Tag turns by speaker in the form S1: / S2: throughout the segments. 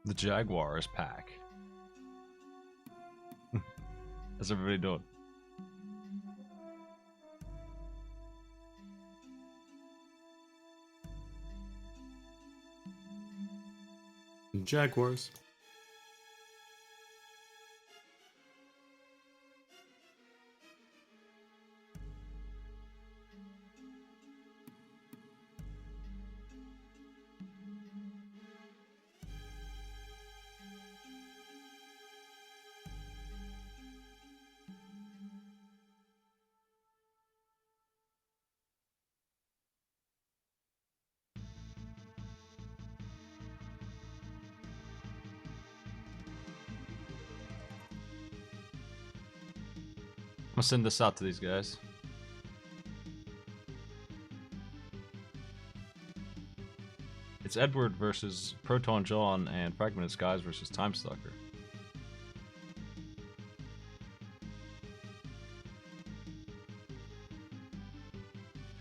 S1: The Jaguars pack. How's everybody doing?
S2: Jaguars.
S1: I'm gonna send this out to these guys. It's Edward versus Proton John and Fragmented Skies versus Time Stalker.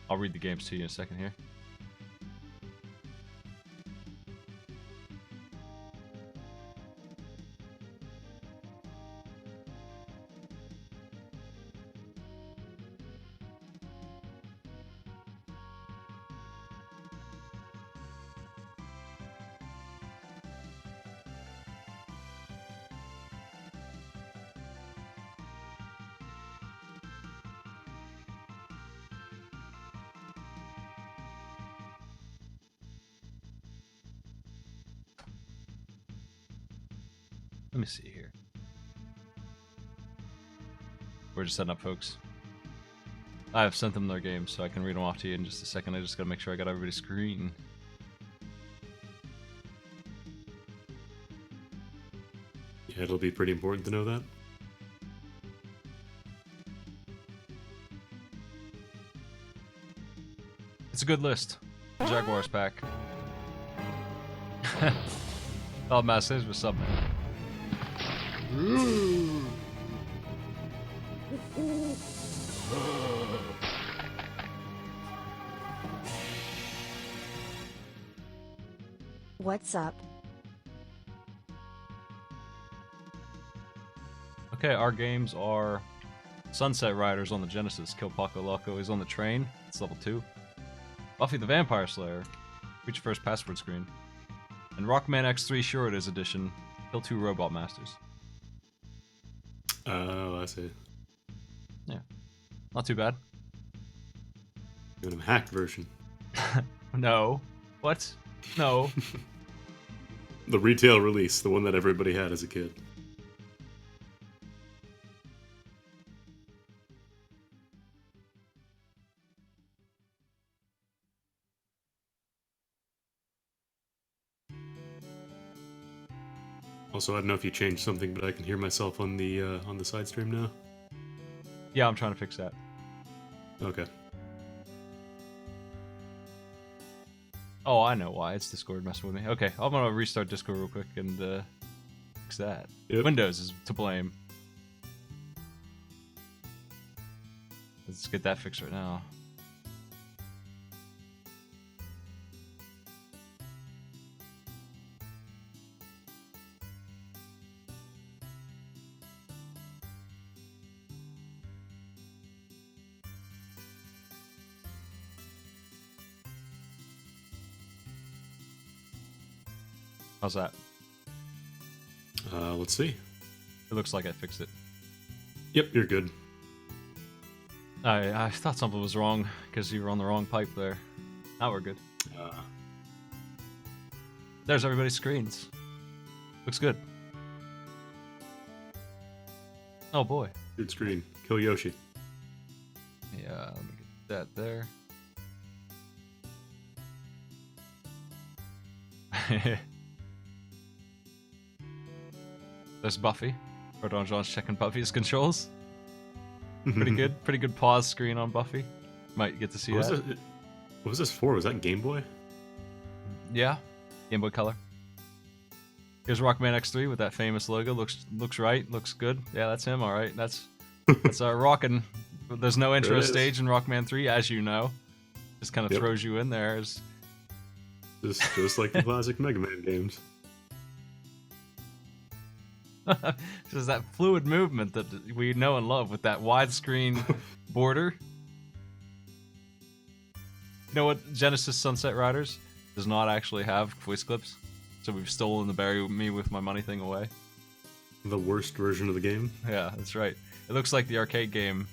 S1: I'll read the games to you in a second here. Let me see here. We're just setting up, folks. I have sent them their games, so I can read them off to you in just a second. I just gotta make sure I got everybody's screen.
S2: Yeah, it'll be pretty important to know that.
S1: It's a good list. Jaguars pack. Oh, Mass says what's up, man.
S3: What's up?
S1: Okay, our games are Sunset Riders on the Genesis. Kill Paco Loco is on the train. It's level 2. Buffy the Vampire Slayer. Reach first password screen. And Rockman X3 Sure It Is edition. Kill 2 Robot Masters.
S2: Oh, I see.
S1: Yeah. Not too bad.
S2: Doing a hacked version.
S1: No. What? No.
S2: The retail release, the one that everybody had as a kid. Also, I don't know if you changed something, but I can hear myself on the side stream now.
S1: Yeah, I'm trying to fix that.
S2: Okay.
S1: Oh, I know why. It's Discord messing with me. Okay, I'm gonna restart Discord real quick and fix that.
S2: Yep.
S1: Windows is to blame. Let's get that fixed right now. How's that?
S2: Let's see.
S1: It looks like I fixed it.
S2: Yep, you're good.
S1: I thought something was wrong because you were on the wrong pipe there. Now we're good. There's everybody's screens. Looks good. Oh boy.
S2: Good screen. Kill Yoshi.
S1: Yeah, let me get that there. There's Buffy. Rodon John's checking Buffy's controls. Pretty good. Pretty good pause screen on Buffy. Might get to see that.
S2: What was this for? Was that Game Boy?
S1: Yeah. Game Boy Color. Here's Rockman X3 with that famous logo. Looks right. Looks good. Yeah, that's him. All right. That's rockin'. There's no intro stage in Rockman 3, as you know. Just kind of throws you in there.
S2: Just like the classic Mega Man games.
S1: Just that fluid movement that we know and love with that widescreen border. You know what? Genesis Sunset Riders does not actually have voice clips, so we've stolen the bury me with my money thing away.
S2: The worst version of the game.
S1: Yeah, that's right. It looks like the arcade game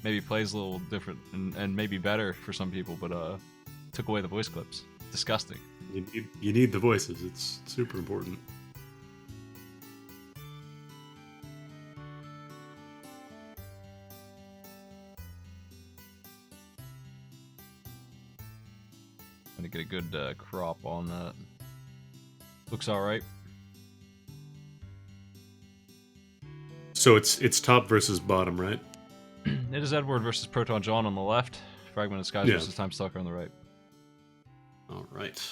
S1: maybe plays a little different and maybe better for some people, but took away the voice clips. Disgusting.
S2: You need the voices. It's super important.
S1: Gonna get a good crop on that. Looks all right.
S2: So it's top versus bottom, right?
S1: It is Edward versus Proton John on the left. Fragmented Skies versus Time Stalker on the right.
S2: All right.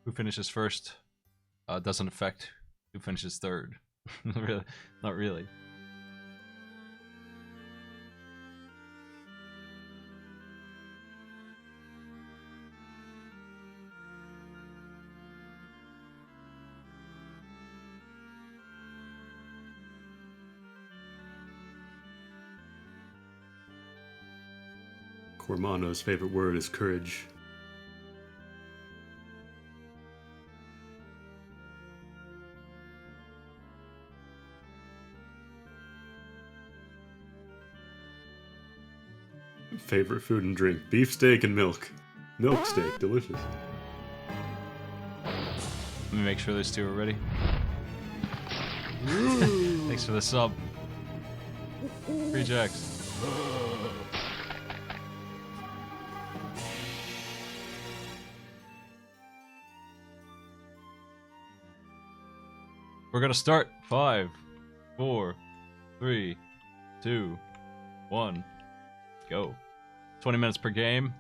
S1: Who finishes first doesn't affect who finishes third. Really, not really.
S2: Cormano's favorite word is courage. Favorite food and drink: beefsteak and milk. Milk steak, delicious.
S1: Let me make sure those two are ready. Thanks for the sub. Free jacks. We're gonna start. 5, 4, 3, 2, 1, go. 20 minutes per game.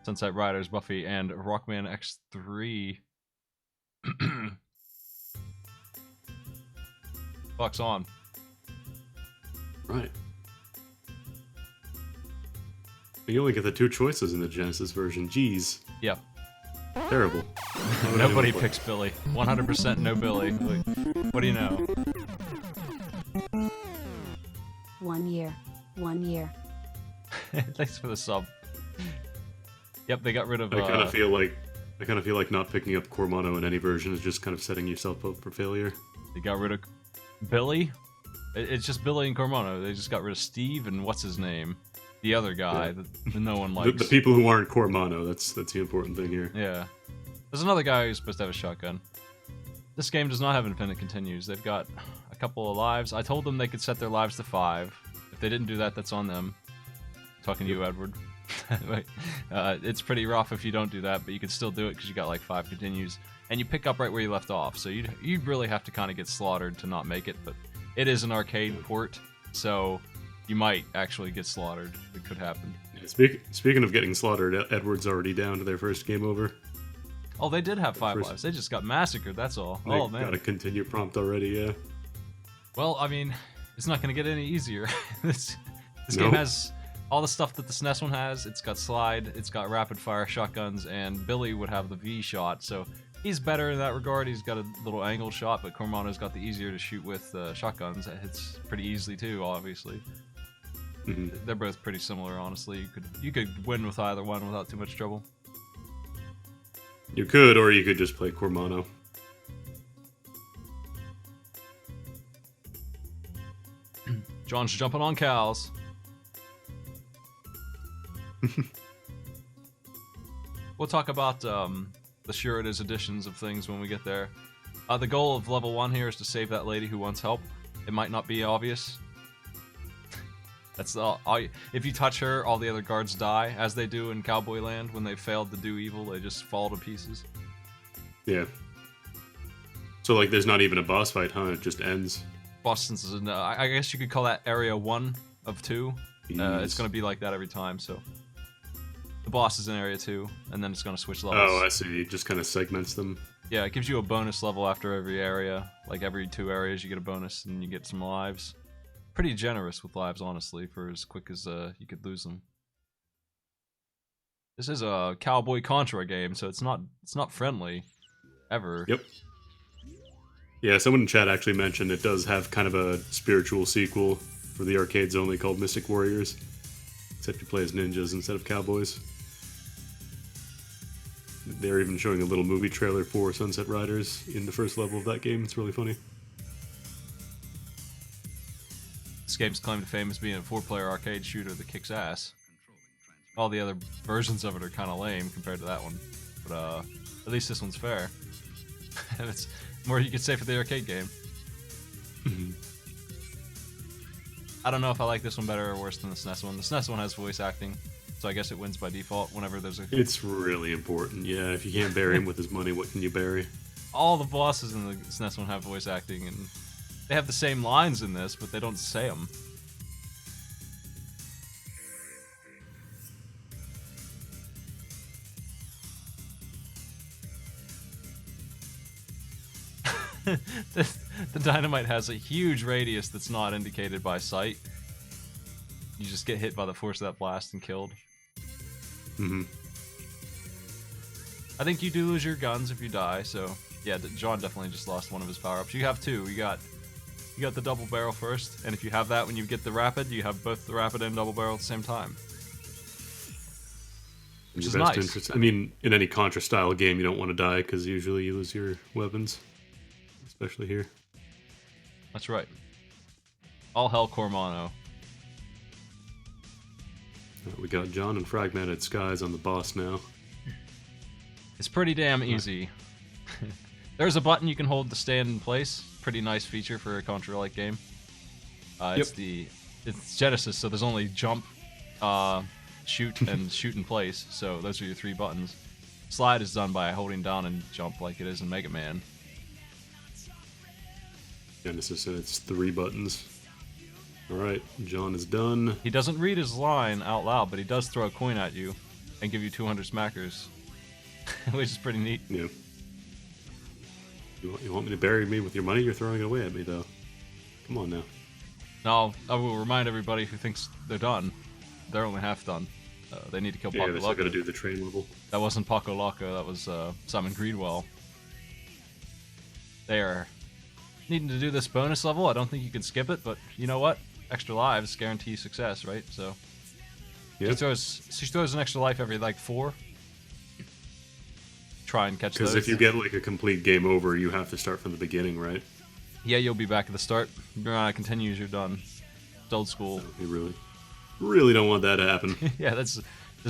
S1: Sunset Riders, Buffy, and Rockman X3. Clock's on.
S2: Right. You only get the 2 choices in the Genesis version. Jeez.
S1: Yep.
S2: Terrible.
S1: Nobody picks Billy. 100% no Billy. What do you know?
S3: 1 year. 1 year.
S1: Thanks for the sub. Yep, they got rid of.
S2: I kind of feel like not picking up Cormano in any version is just kind of setting yourself up for failure.
S1: They got rid of Billy. It's just Billy and Cormano. They just got rid of Steve and what's his name, the other guy that no one likes.
S2: The people who aren't Cormano. That's the important thing here.
S1: Yeah. There's another guy who's supposed to have a shotgun. This game does not have independent continues. They've got a couple of lives. I told them they could set their lives to 5. If they didn't do that, that's on them. Talking to you, Edward. It's pretty rough if you don't do that, but you can still do it because you got like 5 continues. And you pick up right where you left off. So you'd really have to kind of get slaughtered to not make it, but it is an arcade port, so you might actually get slaughtered. It could happen.
S2: Yeah, speaking of getting slaughtered, Edward's already down to their first game over.
S1: Oh, they did have 5 lives. They just got massacred, that's all.
S2: They
S1: oh, man.
S2: Got a continue prompt already, yeah.
S1: Well, I mean, it's not going to get any easier. This game has all the stuff that the SNES one has. It's got slide, it's got rapid fire shotguns, and Billy would have the V shot, so he's better in that regard. He's got a little angle shot, but Cormano's got the easier to shoot with shotguns. It hits pretty easily too, obviously.
S2: Mm-hmm.
S1: They're both pretty similar, honestly. You could win with either one without too much trouble.
S2: You could, or you could just play Cormano.
S1: John's jumping on cows. We'll talk about the sure it is editions of things when we get there. The goal of level 1 here is to save that lady who wants help. It might not be obvious. That's all. If you touch her, all the other guards die, as they do in Cowboy Land. When they failed to do evil, they just fall to pieces.
S2: Yeah. So, like, there's not even a boss fight, huh? It just ends.
S1: Boston's is I guess you could call that area 1 of 2. It's going to be like that every time, so... The boss is in area 2, and then it's going to switch levels.
S2: Oh, I see. It just kind of segments them.
S1: Yeah, it gives you a bonus level after every area. Like, every 2 areas you get a bonus, and you get some lives. Pretty generous with lives, honestly, for as quick as you could lose them. This is a Cowboy Contra game, so it's not friendly, ever.
S2: Yep. Yeah, someone in chat actually mentioned it does have kind of a spiritual sequel for the arcades only called Mystic Warriors. Except you play as ninjas instead of cowboys. They're even showing a little movie trailer for Sunset Riders in the first level of that game. It's really funny.
S1: This game's claim to fame as being a 4-player arcade shooter that kicks ass. All the other versions of it are kind of lame compared to that one, but at least this one's fair. And it's more you could say for the arcade game. I don't know if I like this one better or worse than the SNES one. The SNES one has voice acting, so I guess it wins by default whenever there's a...
S2: It's really important, yeah. If you can't bury him with his money, what can you bury?
S1: All the bosses in the SNES one have voice acting, and they have the same lines in this, but they don't say them. The dynamite has a huge radius that's not indicated by sight. You just get hit by the force of that blast and killed. I think you do lose your guns if you die, so yeah, John definitely just lost one of his power-ups. You have two. You got the double barrel first, and if you have that when you get the rapid, you have both the rapid and double barrel at the same time. Which is nice.
S2: Interest. I mean, in any Contra-style game, you don't want to die, because usually you lose your weapons. Especially here.
S1: That's right. All hell Cormano.
S2: We got John and Fragmented Skies on the boss now.
S1: It's pretty damn easy. There's a button you can hold to stand in place. Pretty nice feature for a Contra-like game. It's Genesis, so there's only jump, shoot, and shoot in place. So those are your 3 buttons. Slide is done by holding down and jump like it is in Mega Man.
S2: Genesis, and it's 3 buttons. Alright, John is done.
S1: He doesn't read his line out loud, but he does throw a coin at you and give you 200 smackers. Which is pretty neat.
S2: Yeah. You want me to bury me with your money? You're throwing it away at me, though. Come on now.
S1: No, I will remind everybody who thinks they're done. They're only half done. They need to kill Paco
S2: they still
S1: Loco.
S2: gotta do the train level.
S1: That wasn't Paco Loco, that was Simon Greedwell. They are needing to do this bonus level. I don't think you can skip it, but you know what? Extra lives guarantee success, right? So
S2: yep.
S1: she throws an extra life every like 4. Try and catch those.
S2: Because if you get like a complete game over, you have to start from the beginning, right?
S1: Yeah, you'll be back at the start. You're not continues, you're done. It's old school.
S2: So you really don't want that to happen.
S1: Yeah, there's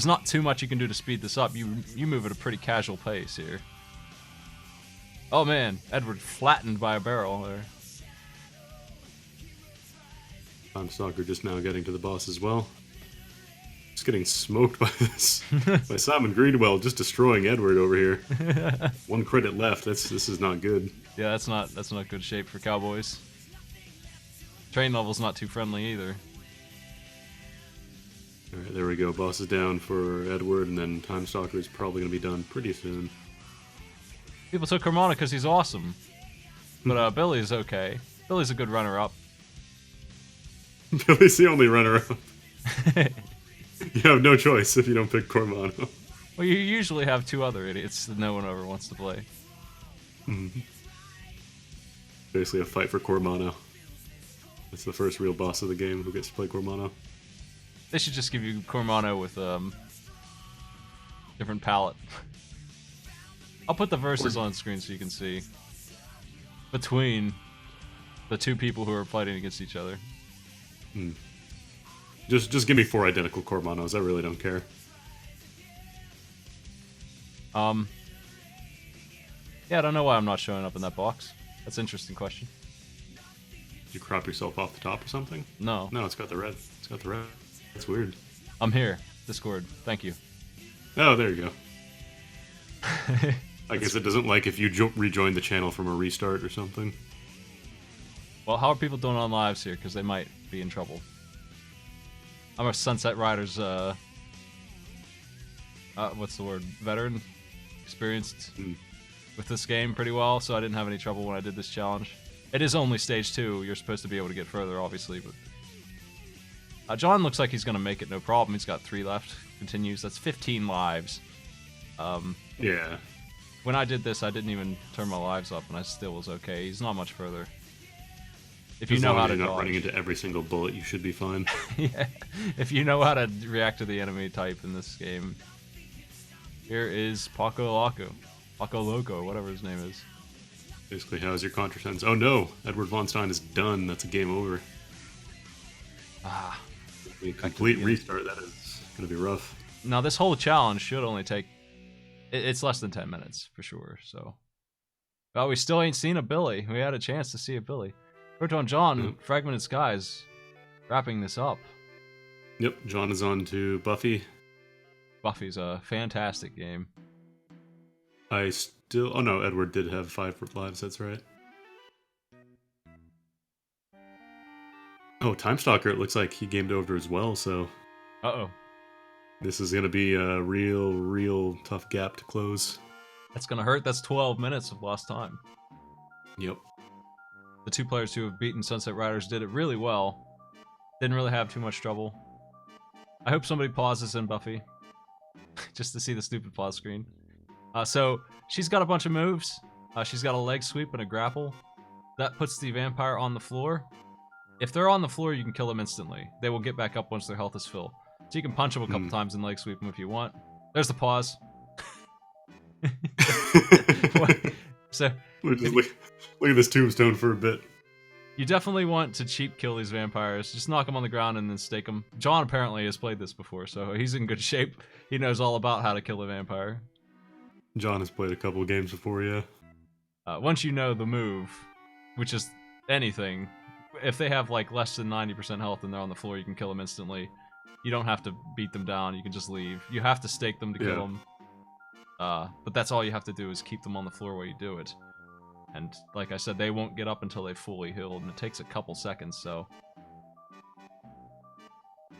S1: not too much you can do to speed this up. You move at a pretty casual pace here. Oh man, Edward flattened by a barrel there.
S2: Time Stalker just now getting to the boss as well. Just getting smoked by this. By Simon Greedwell just destroying Edward over here. 1 credit left. This is not good.
S1: Yeah, that's not good shape for cowboys. Train level's not too friendly either.
S2: Alright, there we go. Boss is down for Edward, and then Time Stalker is probably going to be done pretty soon.
S1: People took Cormana because he's awesome. But Billy's okay. Billy's a good runner-up.
S2: Billy's the only runner-up. You have no choice if you don't pick Cormano.
S1: Well, you usually have 2 other idiots that no one ever wants to play.
S2: Basically a fight for Cormano. It's the first real boss of the game who gets to play Cormano.
S1: They should just give you Cormano with different palette. I'll put the verses on screen so you can see. Between the 2 people who are fighting against each other.
S2: Just give me 4 identical Cormanos. I really don't care.
S1: Yeah, I don't know why I'm not showing up in that box. That's an interesting question.
S2: Did you crop yourself off the top or something?
S1: No.
S2: No, it's got the red. It's got the red. That's weird.
S1: I'm here. Discord. Thank you.
S2: Oh, there you go. I guess it doesn't like if you rejoin the channel from a restart or something.
S1: Well, how are people doing on lives here? Because they might be in trouble. I'm a Sunset Riders, what's the word? Veteran? Experienced with this game pretty well, so I didn't have any trouble when I did this challenge. It is only stage 2. You're supposed to be able to get further, obviously, but... John looks like he's going to make it no problem. He's got 3 left. Continues. That's 15 lives.
S2: Yeah.
S1: When I did this, I didn't even turn my lives up, and I still was okay. He's not much further. If you
S2: As
S1: know
S2: long
S1: how
S2: as
S1: to
S2: you're not
S1: dodge.
S2: running into every single bullet, you should be fine.
S1: Yeah, if you know how to react to the enemy type in this game. Here is Paco Loco, whatever his name is.
S2: Basically, how's your contrasense? Oh no, Edward Von Stein is done. That's a game over.
S1: Ah.
S2: A complete restart. That is going to be rough.
S1: Now this whole challenge should only take. It's less than 10 minutes for sure. So, but we still ain't seen a Billy. We had a chance to see a Billy. Proton John, Fragmented Skies, wrapping this up.
S2: Yep, John is on to Buffy.
S1: Buffy's a fantastic game.
S2: I still... Oh no, Edward did have 5 lives, that's right. Oh, Time Stalker, it looks like he gamed over as well, so...
S1: Uh-oh.
S2: This is going to be a real tough gap to close.
S1: That's going to hurt. That's 12 minutes of lost time.
S2: Yep.
S1: The 2 players who have beaten Sunset Riders did it really well. Didn't really have too much trouble. I hope somebody pauses in Buffy. Just to see the stupid pause screen. So, she's got a bunch of moves. She's got a leg sweep and a grapple. That puts the vampire on the floor. If they're on the floor, you can kill them instantly. They will get back up once their health is full. So you can punch them a couple times and leg sweep them if you want. There's the pause. So
S2: Look at this tombstone for a bit.
S1: You definitely want to cheap kill these vampires. Just knock them on the ground and then stake them. John apparently has played this before, so he's in good shape. He knows all about how to kill a vampire.
S2: John has played a couple of games before, yeah.
S1: Once you know the move, which is anything, if they have like less than 90% health and they're on the floor, you can kill them instantly. You don't have to beat them down. You can just leave. You have to stake them to kill them. But that's all you have to do is keep them on the floor while you do it. And like I said, they won't get up until they've fully healed, and it takes a couple seconds, so...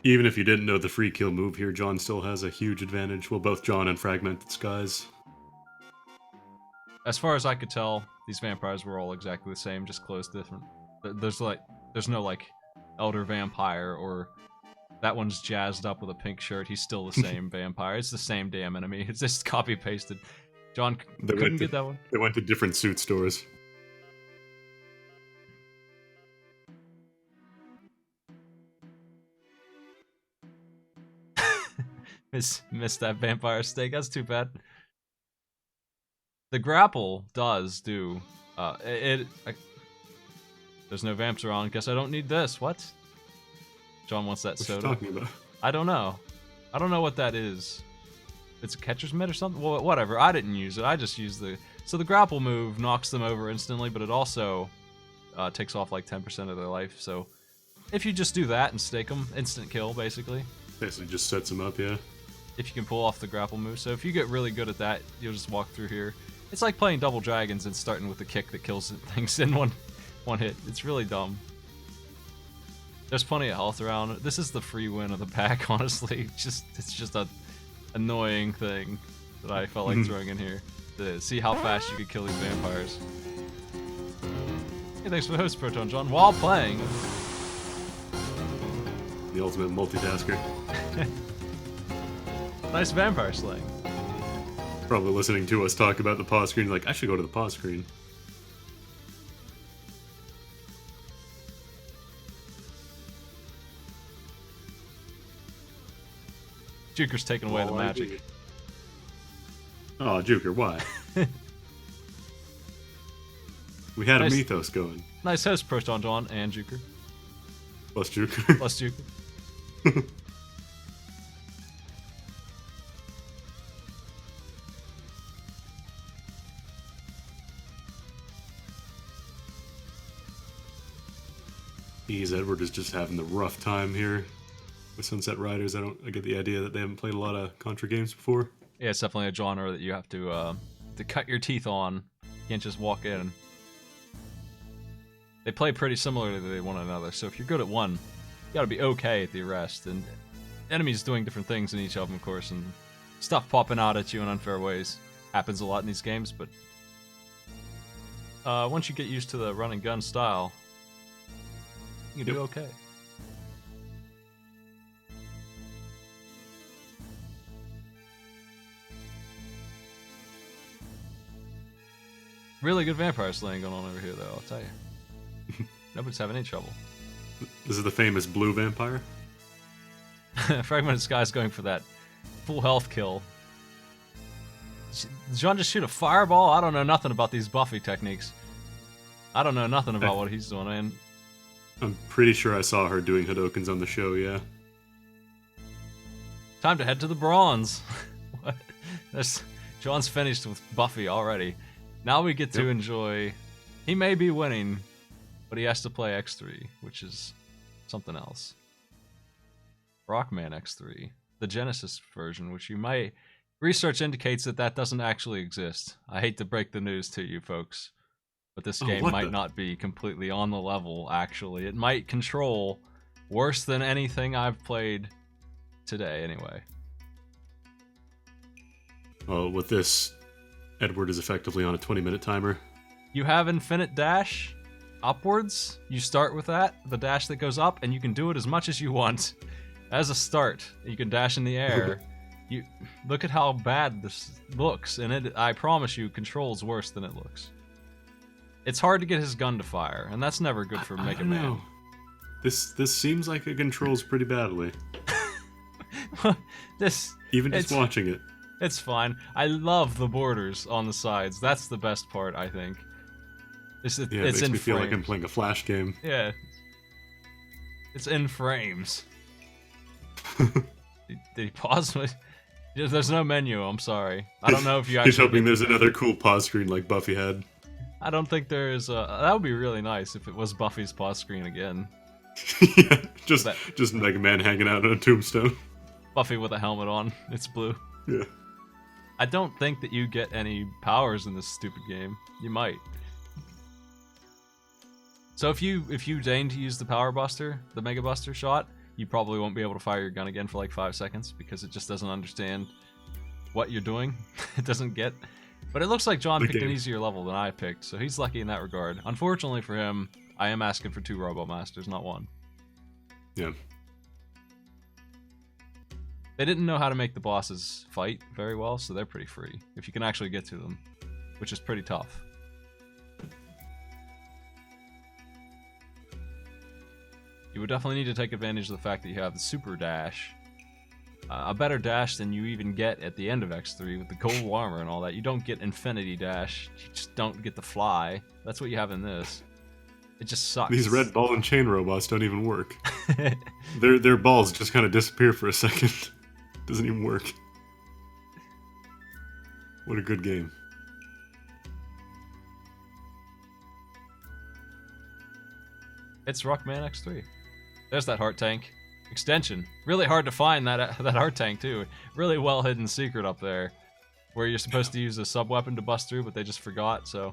S2: Even if you didn't know the free kill move here, John still has a huge advantage. Well, both John and Fragmented Skies.
S1: As far as I could tell, these vampires were all exactly the same, just clothes different. There's no like elder vampire or that one's jazzed up with a pink shirt. He's still the same vampire. It's the same damn enemy. It's just copy pasted. John couldn't get that one.
S2: They went to different suit stores.
S1: Missed that vampire stake. That's too bad. The grapple does do. There's no vamps around. Guess I don't need this. What? John wants that soda.
S2: What are you talking about?
S1: I don't know. I don't know what that is. It's a catcher's mitt or something? Well, whatever. I didn't use it. I just used the... So the grapple move knocks them over instantly, but it also takes off like 10% of their life. So if you just do that and stake them, instant kill, basically.
S2: Basically just sets them up, yeah.
S1: If you can pull off the grapple move. So if you get really good at that, you'll just walk through here. It's like playing Double Dragons and starting with the kick that kills things in one hit. It's really dumb. There's plenty of health around. This is the free win of the pack, honestly. It's just a annoying thing that I felt like throwing in here to see how fast you could kill these vampires. Hey, thanks for the host, Proton John. While playing...
S2: The ultimate multitasker.
S1: Nice vampire slaying.
S2: Probably listening to us talk about the pause screen, like, I should go to the pause screen.
S1: Juker's taking away the magic.
S2: Oh, Juker, why? We had a mythos going.
S1: Nice host, Proton John and Juker.
S2: Plus Juker.
S1: Plus Juker.
S2: Edward is just having the rough time here with Sunset Riders. I get the idea that they haven't played a lot of Contra games before.
S1: Yeah, it's definitely a genre that you have to cut your teeth on. You can't just walk in. They play pretty similarly to one another, so if you're good at one, you gotta be okay at the rest. And enemies doing different things in each of them, of course, and stuff popping out at you in unfair ways. Happens a lot in these games, but once you get used to the run and gun style, you can do okay. Really good vampire slaying going on over here, though, I'll tell you. Nobody's having any trouble.
S2: This is the famous blue vampire.
S1: Fragmented Sky's going for that full health kill. Did John just shoot a fireball? I don't know nothing about these Buffy techniques. I don't know nothing about what he's doing, man.
S2: I'm pretty sure I saw her doing Hadokens on the show, yeah.
S1: Time to head to the bronze. What? John's finished with Buffy already. Now we get to enjoy... He may be winning, but he has to play X3, which is something else. Rockman X3, the Genesis version, which you might... Research indicates that that doesn't actually exist. I hate to break the news to you folks, but this game might not be completely on the level, actually. It might control worse than anything I've played today, anyway.
S2: Well, with this, Edward is effectively on a 20-minute timer.
S1: You have infinite dash upwards. You start with that, the dash that goes up, and you can do it as much as you want. As a start, you can dash in the air. You look at how bad this looks, and it, I promise you, controls worse than it looks. It's hard to get his gun to fire, and that's never good for Mega Man.
S2: This seems like it controls pretty badly. Even just watching it.
S1: It's fine. I love the borders on the sides. That's the best part, I think. It makes me feel like I'm playing a Flash game. Yeah. It's in frames. Did he pause? There's no menu, I'm sorry. I don't know if you actually...
S2: He's hoping there's another cool pause screen like Buffy had.
S1: I don't think there is a... That would be really nice if it was Buffy's pause screen again.
S2: Yeah, just Mega Man hanging out on a tombstone.
S1: Buffy with a helmet on. It's blue.
S2: Yeah.
S1: I don't think that you get any powers in this stupid game. You might. So if you deign to use the Power Buster, the Mega Buster shot, you probably won't be able to fire your gun again for like 5 seconds because it just doesn't understand what you're doing. It doesn't get... But it looks like John picked an easier level than I picked, so he's lucky in that regard. Unfortunately for him, I am asking for 2 Robo Masters, not 1.
S2: Yeah.
S1: They didn't know how to make the bosses fight very well, so they're pretty free. If you can actually get to them, which is pretty tough. You would definitely need to take advantage of the fact that you have the Super Dash. A better dash than you even get at the end of X3 with the gold armor and all that. You don't get Infinity Dash. You just don't get the fly. That's what you have in this. It just sucks.
S2: These red ball and chain robots don't even work. Their balls just kind of disappear for a second. Doesn't even work. What a good game.
S1: It's Rockman X3. There's that heart tank. Extension. Really hard to find that heart tank, too. Really well hidden secret up there. Where you're supposed to use a sub-weapon to bust through, but they just forgot, so...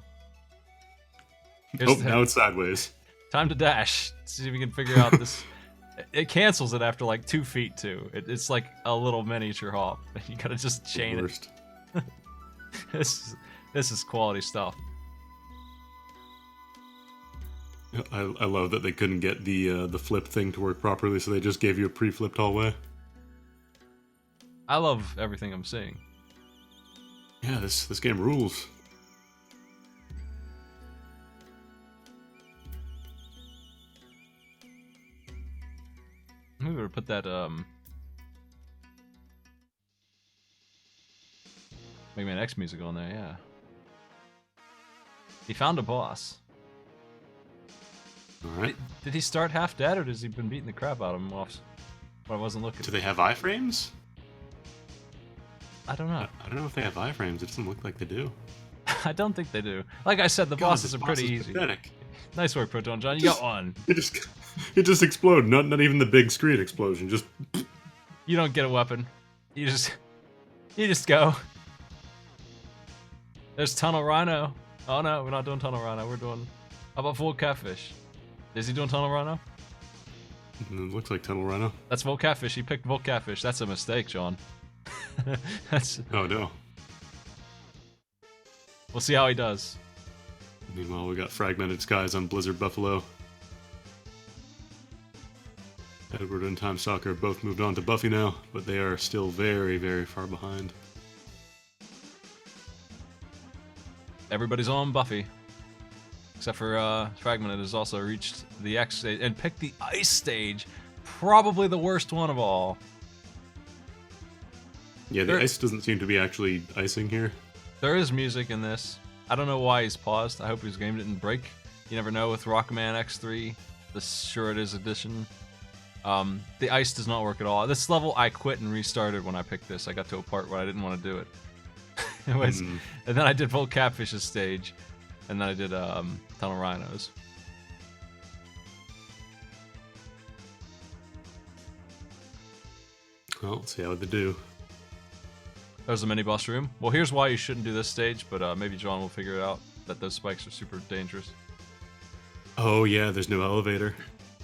S2: Oh, now it's sideways.
S1: Time to dash. See if we can figure out this... It cancels it after like 2 feet, too. It's like a little miniature hop. You gotta just chain it. This is quality stuff.
S2: I love that they couldn't get the flip thing to work properly, so they just gave you a pre-flipped hallway.
S1: I love everything I'm seeing.
S2: Yeah, this game rules.
S1: Maybe we'll put that Mega Man X music on there, yeah. He found a boss.
S2: Alright.
S1: Did he start half dead, or has he been beating the crap out of him off? But I wasn't looking.
S2: Do they have iframes?
S1: I don't know.
S2: I don't know if they have iframes. It doesn't look like they do.
S1: I don't think they do. Like I said, the bosses are pretty easy.
S2: Pathetic.
S1: Nice work, Proton John. You got one.
S2: It just exploded. Not even the big screen explosion. Just.
S1: You don't get a weapon. You just go. There's Tunnel Rhino. Oh no, we're not doing Tunnel Rhino. We're doing. How about Volt Catfish? Is he doing Tunnel Rhino?
S2: It looks like Tunnel Rhino.
S1: That's Volt Catfish. He picked Volt Catfish. That's a mistake, John.
S2: Oh no.
S1: We'll see how he does.
S2: Meanwhile, we got Fragmented Skies on Blizzard Buffalo. Edward and Time Stalker both moved on to Buffy now, but they are still very, very far behind.
S1: Everybody's on Buffy. Except for Fragmented has also reached the X stage and picked the ice stage. Probably the worst one of all.
S2: Yeah, the ice doesn't seem to be actually icing here.
S1: There is music in this. I don't know why he's paused. I hope his game didn't break. You never know with Rockman X3, the Sure It Is edition. The ice does not work at all. This level I quit and restarted when I picked this. I got to a part where I didn't want to do it. And then I did Volt Catfish's stage, and then I did Tunnel Rhinos.
S2: Well, let's see how they do.
S1: There's a mini boss room. Well, here's why you shouldn't do this stage, but maybe John will figure it out. That those spikes are super dangerous.
S2: Oh yeah, there's no elevator.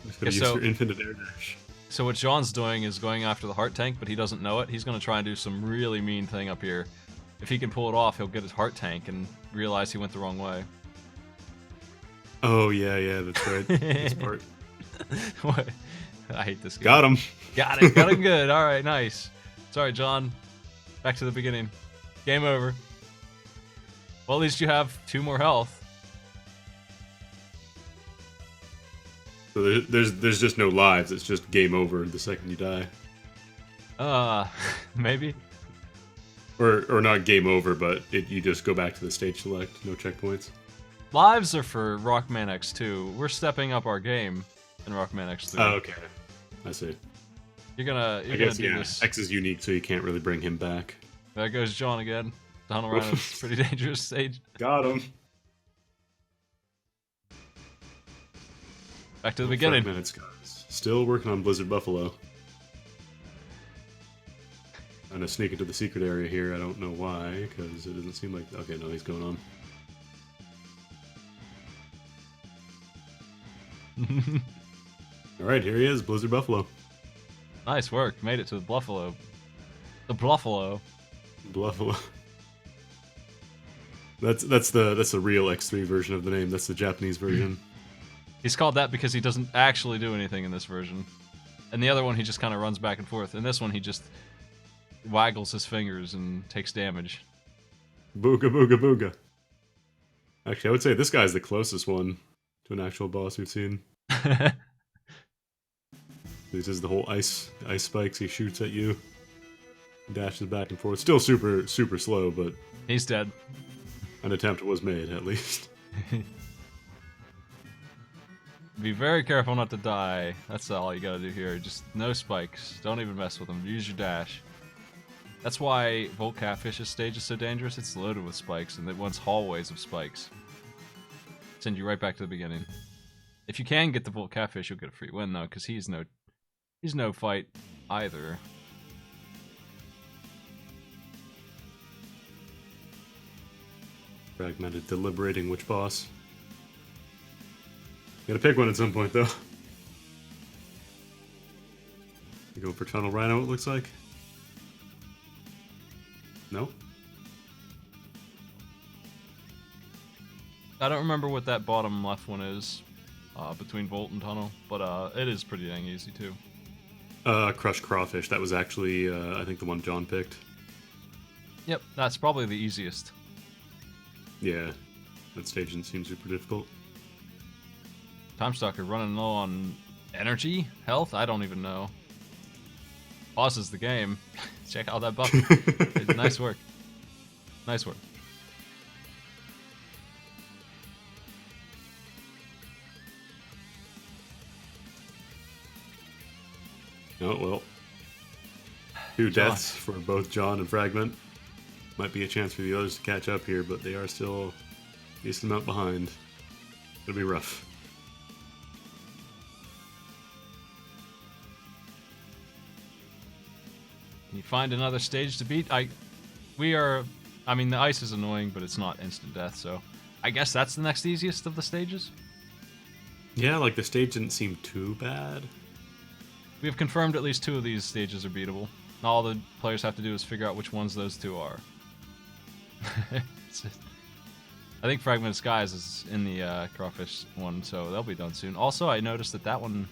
S2: Just gotta
S1: Yeah,
S2: use
S1: so-
S2: your infinite air dash.
S1: So what John's doing is going after the heart tank, but he doesn't know it. He's going to try and do some really mean thing up here. If he can pull it off, he'll get his heart tank and realize he went the wrong way.
S2: Oh yeah, that's right. This part.
S1: What? I hate this game.
S2: Got him.
S1: Got it. Got him good. All right, nice. Sorry, John. Back to the beginning. Game over. Well, at least you have 2 more health.
S2: So there's just no lives. It's just game over the second you die.
S1: Maybe.
S2: Or not game over, but you just go back to the stage select. No checkpoints.
S1: Lives are for Rockman X2. We're stepping up our game in Rockman X3.
S2: Oh, okay. I see.
S1: You're gonna
S2: I guess,
S1: do this.
S2: X is unique, so you can't really bring him back.
S1: There goes John again. Tunnel Rhinos, pretty dangerous stage.
S2: Got him.
S1: Back to the beginning.
S2: Fragmented Skies. Still working on Blizzard Buffalo. I'm gonna sneak into the secret area here. I don't know why, because it doesn't seem like... Okay, no, he's going on. Alright, here he is, Blizzard Buffalo.
S1: Nice work. Made it to the Buffalo. The Buffalo.
S2: Buffalo. That's the real X3 version of the name. That's the Japanese version.
S1: He's called that because he doesn't actually do anything in this version. And the other one, he just kind of runs back and forth. In this one, he just waggles his fingers and takes damage.
S2: Booga booga booga. Actually, I would say this guy's the closest one to an actual boss we've seen. This is the whole ice spikes he shoots at you. Dashes back and forth. Still super slow, but
S1: He's dead.
S2: an attempt was made at least.
S1: Be very careful not to die. That's all you gotta do here. Just no spikes. Don't even mess with them. Use your dash. That's why Volt Catfish's stage is so dangerous. It's loaded with spikes, and it wants hallways of spikes. Send you right back to the beginning. If you can get the Volt Catfish, you'll get a free win, though, because he's no fight either.
S2: Fragmented, deliberating which boss. Gotta pick one at some point, though. You going for Tunnel Rhino, it looks like? No?
S1: I don't remember what that bottom left one is between Volt and Tunnel, but it is pretty dang easy, too.
S2: Crushed Crawfish. That was actually, I think, the one John picked.
S1: Yep, that's probably the easiest.
S2: Yeah. That stage didn't seem super difficult.
S1: Time Stalker running low on energy? Health? I don't even know. Pauses the game. Check out that buff. Nice work. Nice work.
S2: Oh, well. 2 deaths for both John and Fragment. Might be a chance for the others to catch up here, but they are still a decent amount behind. It'll be rough.
S1: You find another stage to beat? I mean, the ice is annoying, but it's not instant death, so I guess that's the next easiest of the stages.
S2: Yeah, like the stage didn't seem too bad.
S1: We have confirmed at least 2 of these stages are beatable. All the players have to do is figure out which ones those 2 are. I think Fragmented Skies is in the Crawfish one, so they'll be done soon. Also, I noticed that one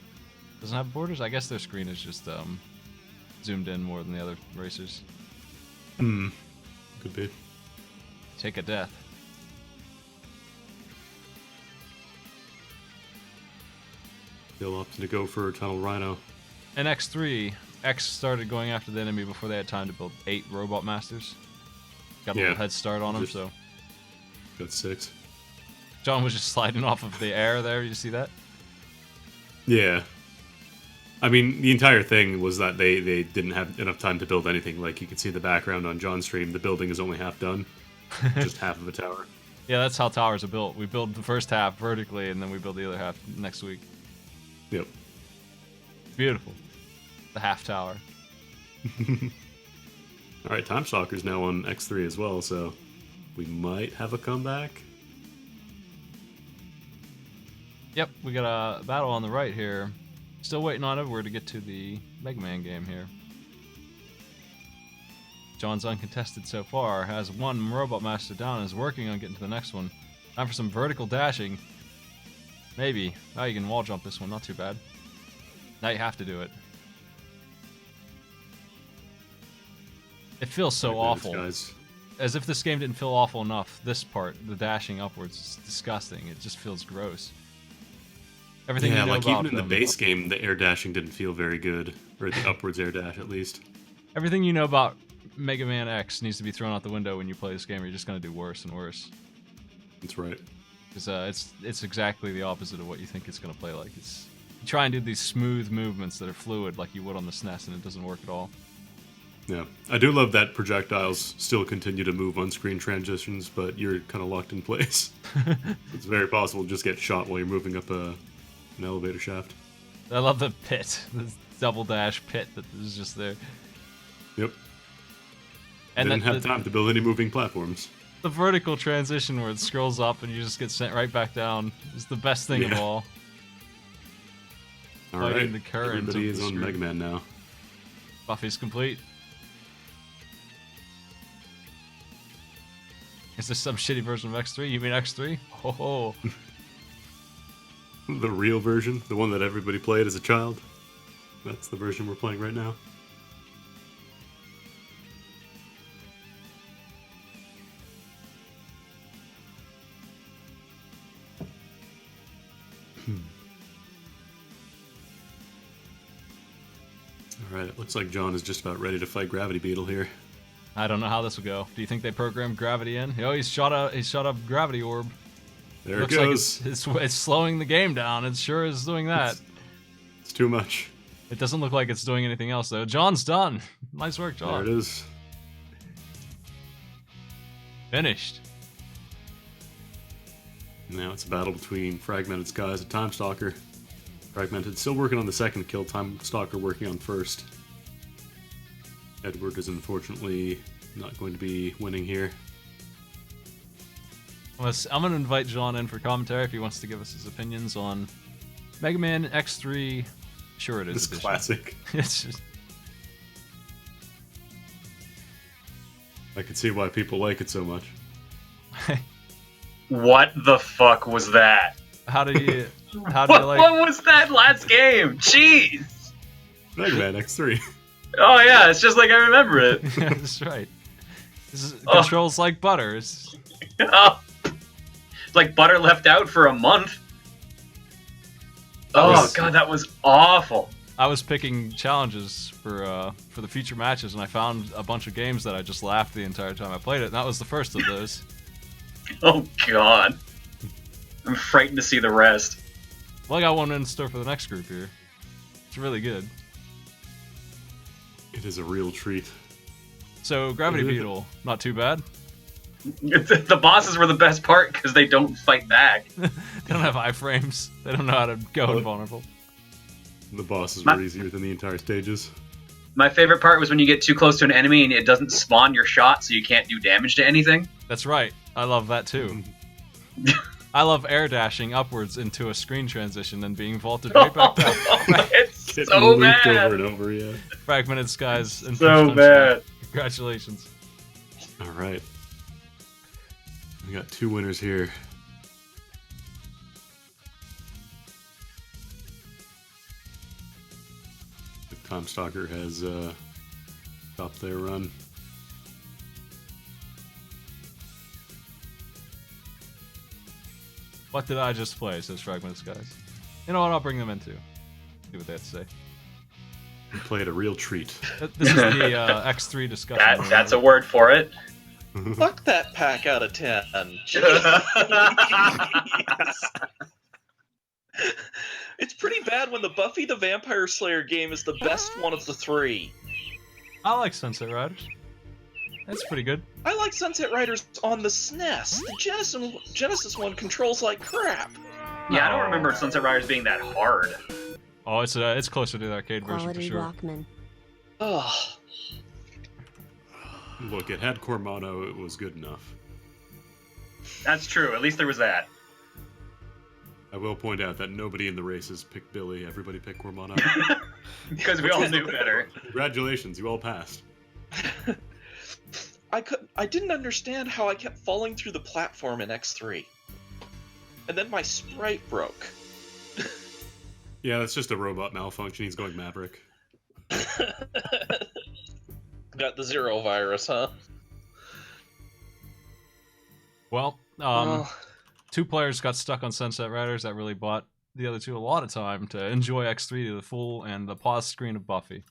S1: doesn't have borders. I guess their screen is just zoomed in more than the other racers.
S2: Could be.
S1: Take a death.
S2: Still opting to go for Tunnel Rhino.
S1: In X3, X started going after the enemy before they had time to build 8 Robot Masters. Got a little head start on them, so...
S2: Got 6.
S1: John was just sliding off of the air there, you see that?
S2: Yeah. I mean, the entire thing was that they didn't have enough time to build anything. Like, you can see the background on John's stream, the building is only half done. Just half of a tower.
S1: Yeah, that's how towers are built. We build the first half vertically, and then we build the other half next week.
S2: Yep.
S1: Beautiful. The half tower.
S2: Alright, Time Stalker's now on X3 as well, so we might have a comeback.
S1: Yep, we got a battle on the right here. Still waiting on Edward to get to the Mega Man game here. John's uncontested so far, has 1 Robot Master down and is working on getting to the next one. Time for some vertical dashing. Maybe. Now you can wall jump this one, not too bad. Now you have to do it. It feels so awful. As if this game didn't feel awful enough. This part, the dashing upwards, is disgusting. It just feels gross. Everything you know
S2: like
S1: about
S2: even in the base game, the air dashing didn't feel very good. Or the upwards air dash, at least.
S1: Everything you know about Mega Man X needs to be thrown out the window when you play this game, or you're just going to do worse and worse.
S2: That's right.
S1: Because it's exactly the opposite of what you think it's going to play like. You try and do these smooth movements that are fluid like you would on the SNES, and it doesn't work at all.
S2: Yeah, I do love that projectiles still continue to move on screen transitions, but you're kind of locked in place. It's very possible to just get shot while you're moving up an elevator shaft.
S1: I love the pit, the double dash pit that is just there.
S2: Yep.
S1: And
S2: didn't have time to build any moving platforms.
S1: The vertical transition where it scrolls up and you just get sent right back down is the best thing of all.
S2: All right,
S1: the current
S2: everybody is on Mega Man now.
S1: Buffy's complete. Is this some shitty version of X3? You mean X3? Oh.
S2: The real version, the one that everybody played as a child. That's the version we're playing right now. Alright, it looks like John is just about ready to fight Gravity Beetle here.
S1: I don't know how this will go. Do you think they programmed gravity in? Oh, he's shot a gravity orb.
S2: There it
S1: goes.
S2: Like
S1: it's slowing the game down. It sure is doing that.
S2: It's too much.
S1: It doesn't look like it's doing anything else, though. John's done. Nice work, John.
S2: There it is.
S1: Finished.
S2: Now it's a battle between Fragmented Skies and Time Stalker. Fragmented still working on the second kill, Time Stalker working on first. Edward is unfortunately not going to be winning here.
S1: I'm going to invite John in for commentary if he wants to give us his opinions on Mega Man X3. Sure it is.
S2: This classic.
S1: It's just...
S2: I can see why people like it so much.
S4: What the fuck was that?
S1: How do you like...
S4: What was that last game? Jeez!
S2: Mega Man X3.
S4: Oh yeah, it's just like I remember it.
S1: Yeah, that's right. Controls like butter. It's
S4: like butter left out for a month. Oh god, that was awful.
S1: I was picking challenges for the future matches, and I found a bunch of games that I just laughed the entire time I played it, and that was the first of those.
S4: Oh god. I'm frightened to see the rest.
S1: Well, I got one in store for the next group here. It's really good.
S2: It is a real treat.
S1: So, Gravity Beetle, not too bad.
S4: The bosses were the best part because they don't fight back.
S1: They don't have iframes. They don't know how to go invulnerable.
S2: The bosses were easier than the entire stages.
S4: My favorite part was when you get too close to an enemy and it doesn't spawn your shot, so you can't do damage to anything.
S1: That's right. I love that too. I love air dashing upwards into a screen transition and being vaulted right back down.
S4: It's so bad.
S2: Over and over, yeah.
S1: Fragmented Skies. And
S4: so bad.
S1: Congratulations.
S2: All right. We got 2 winners here. Time Stalker has stopped their run.
S1: What did I just play, says Fragmented Skies. You know what? I'll bring them in too. See what they have to say.
S2: We played a real treat.
S1: This is the X3 discussion.
S4: That's a word for it.
S5: Fuck that pack out of 10. It's pretty bad when the Buffy the Vampire Slayer game is the best one of the three.
S1: I like Sunset Riders. That's pretty good.
S5: I like Sunset Riders on the SNES. The Genesis one controls like crap.
S4: Yeah, I don't remember Sunset Riders being that hard.
S1: Oh, it's closer to the arcade version for
S3: Quality
S1: sure.
S3: Rockman.
S5: Ugh.
S2: Look, it had core mono, it was good enough.
S4: That's true. At least there was that.
S2: I will point out that nobody in the races picked Billy, everybody picked core mono.
S4: Because we all knew better.
S2: Congratulations, you all passed.
S5: I didn't understand how I kept falling through the platform in X3. And then my sprite broke.
S2: Yeah, that's just a robot malfunction, he's going Maverick.
S5: Got the Zero virus, huh?
S1: Well, two players got stuck on Sunset Riders. That really bought the other two a lot of time to enjoy X3 to the full and the pause screen of Buffy,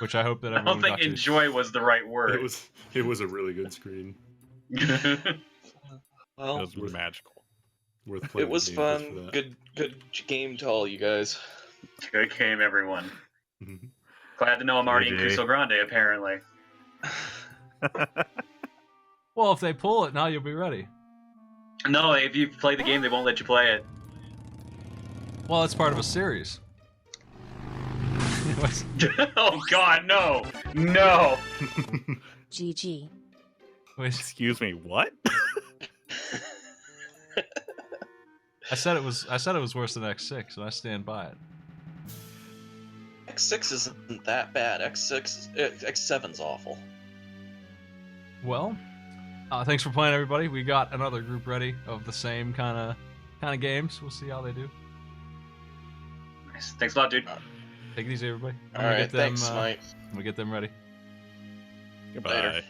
S1: which I hope that
S4: I
S1: everyone
S4: don't think
S1: got to.
S4: enjoy was the right word.
S2: It was a really good screen.
S5: Well,
S6: Those were magical.
S2: Worth playing.
S5: it was
S2: the game just
S5: fun.
S2: for that.
S5: Good game to all you guys.
S4: Good game, everyone.
S2: Mhm.
S4: Glad to know I'm already in
S6: GG.
S4: Cristo Grande, apparently.
S1: Well, if they pull it now, you'll be ready.
S4: No, if you play the game, they won't let you play it.
S1: Well, it's part of a series.
S4: Oh God, no, no.
S3: GG.
S1: Wait,
S6: Excuse me, what?
S1: I said it was worse than X6, and I stand by it.
S5: X6 isn't that bad. X7's awful.
S1: Well, thanks for playing, everybody. We got another group ready of the same kind of games. We'll see how they do.
S4: Nice. Thanks a lot, dude.
S1: Take it easy, everybody.
S5: All right, thanks, Mike.
S1: I'm gonna get them ready.
S6: Goodbye.
S5: Later.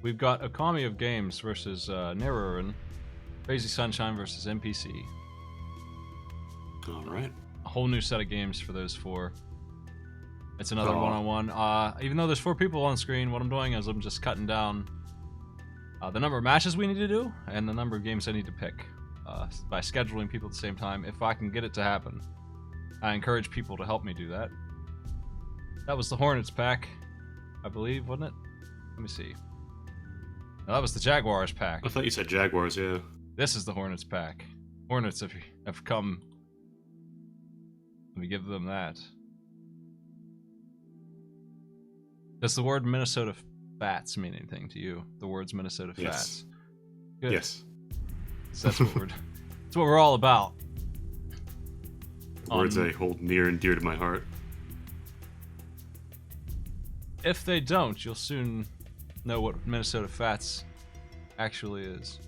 S1: We've got Okami of Games versus Nerurin, Crazy Sunshine versus NPC.
S2: All right.
S1: A whole new set of games for those four. It's another
S2: Aw.
S1: one-on-one. Even though there's 4 people on screen, what I'm doing is I'm just cutting down the number of matches we need to do and the number of games I need to pick by scheduling people at the same time if I can get it to happen. I encourage people to help me do that. That was the Hornets pack, I believe, wasn't it? Let me see. No, that was the Jaguars pack.
S2: I thought you said Jaguars, yeah.
S1: This is the Hornets pack. Hornets have come. Let me give them that. Does the word Minnesota Fats mean anything to you? The words Minnesota
S2: Yes.
S1: Fats. Good.
S2: Yes.
S1: So that's what that's what we're all about.
S2: Words I hold near and dear to my heart.
S1: If they don't, you'll soon know what Minnesota Fats actually is.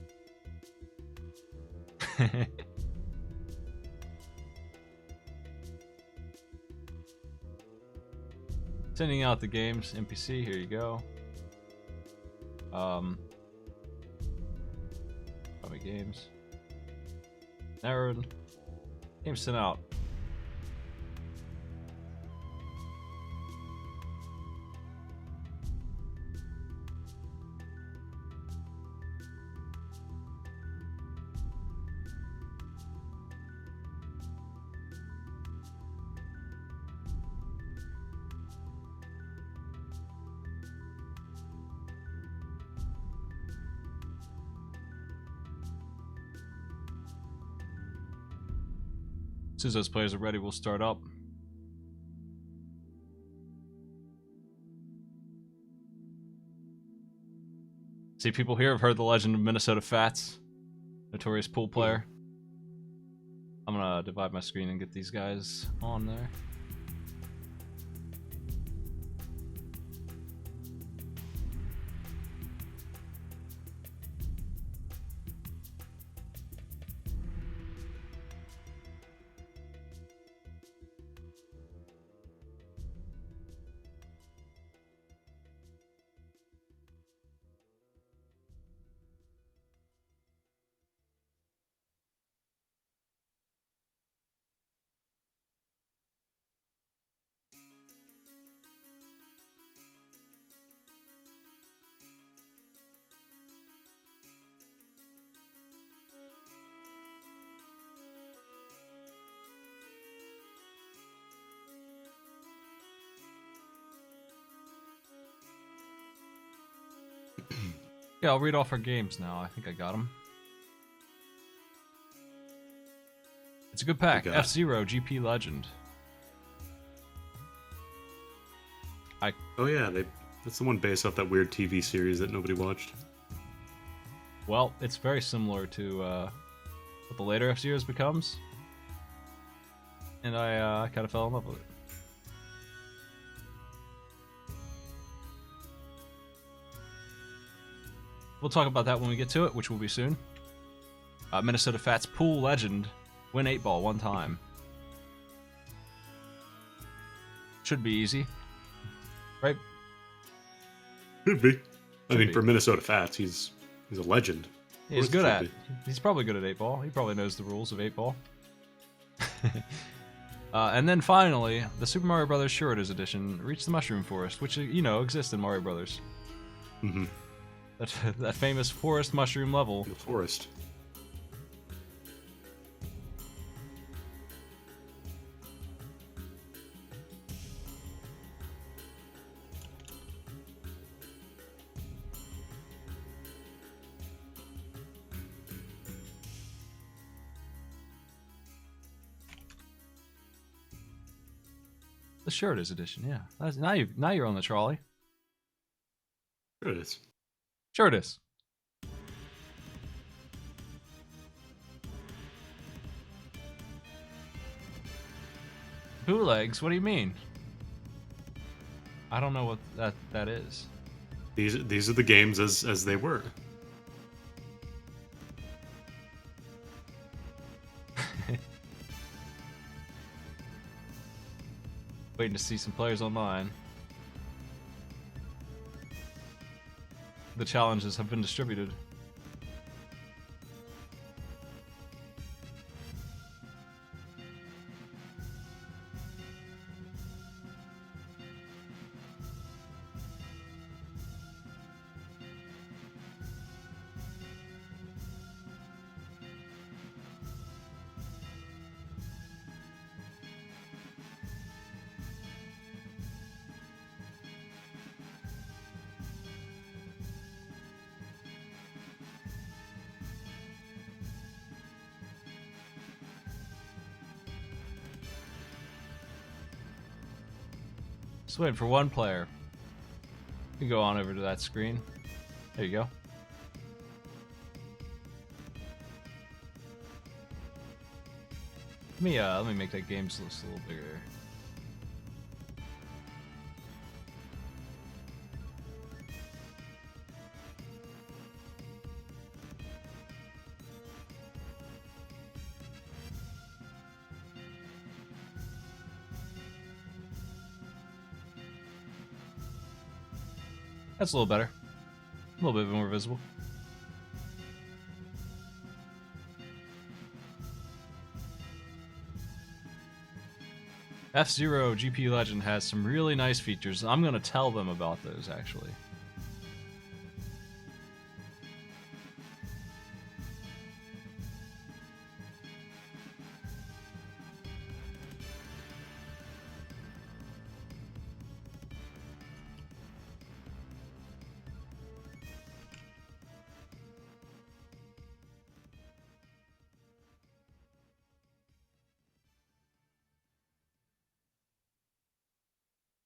S1: Sending out the games, NPC, here you go. Probably games. Narrowed. Games sent out. soon as those players are ready, we'll start up. See, people here have heard the legend of Minnesota Fats, notorious pool player. I'm gonna divide my screen and get these guys on there. Yeah, I'll read off our games now. I think I got them. It's a good pack. F-Zero, GP Legend.
S2: Oh yeah, that's the one based off that weird TV series that nobody watched.
S1: Well, it's very similar to what the later F-Zeros becomes. And I kind of fell in love with it. We'll talk about that when we get to it, which will be soon. Minnesota Fats Pool Legend. Win 8-ball one time. Should be easy. Right?
S2: Could be. I mean,
S1: be.
S2: for Minnesota Fats, he's a legend.
S1: He's
S2: Of course
S1: good
S2: it
S1: at.
S2: should
S1: He's probably good at 8-ball. He probably knows the rules of 8-ball. And then finally, the Super Mario Bros. Shorters edition. Reach the Mushroom Forest, which, you know, exists in Mario Brothers.
S2: Mm-hmm.
S1: That famous forest mushroom level.
S2: The forest.
S1: The Shorters edition, yeah. Now you're on the trolley.
S2: There it is.
S1: Sure it is. Bootlegs? What do you mean? I don't know what that is.
S2: These are the games as they were.
S1: Waiting to see some players online. The challenges have been distributed. Just waiting for one player. You can go on over to that screen. There you go. Let me make that games list a little bigger. That's a little better. A little bit more visible. F-Zero GP Legend has some really nice features. I'm going to tell them about those, actually.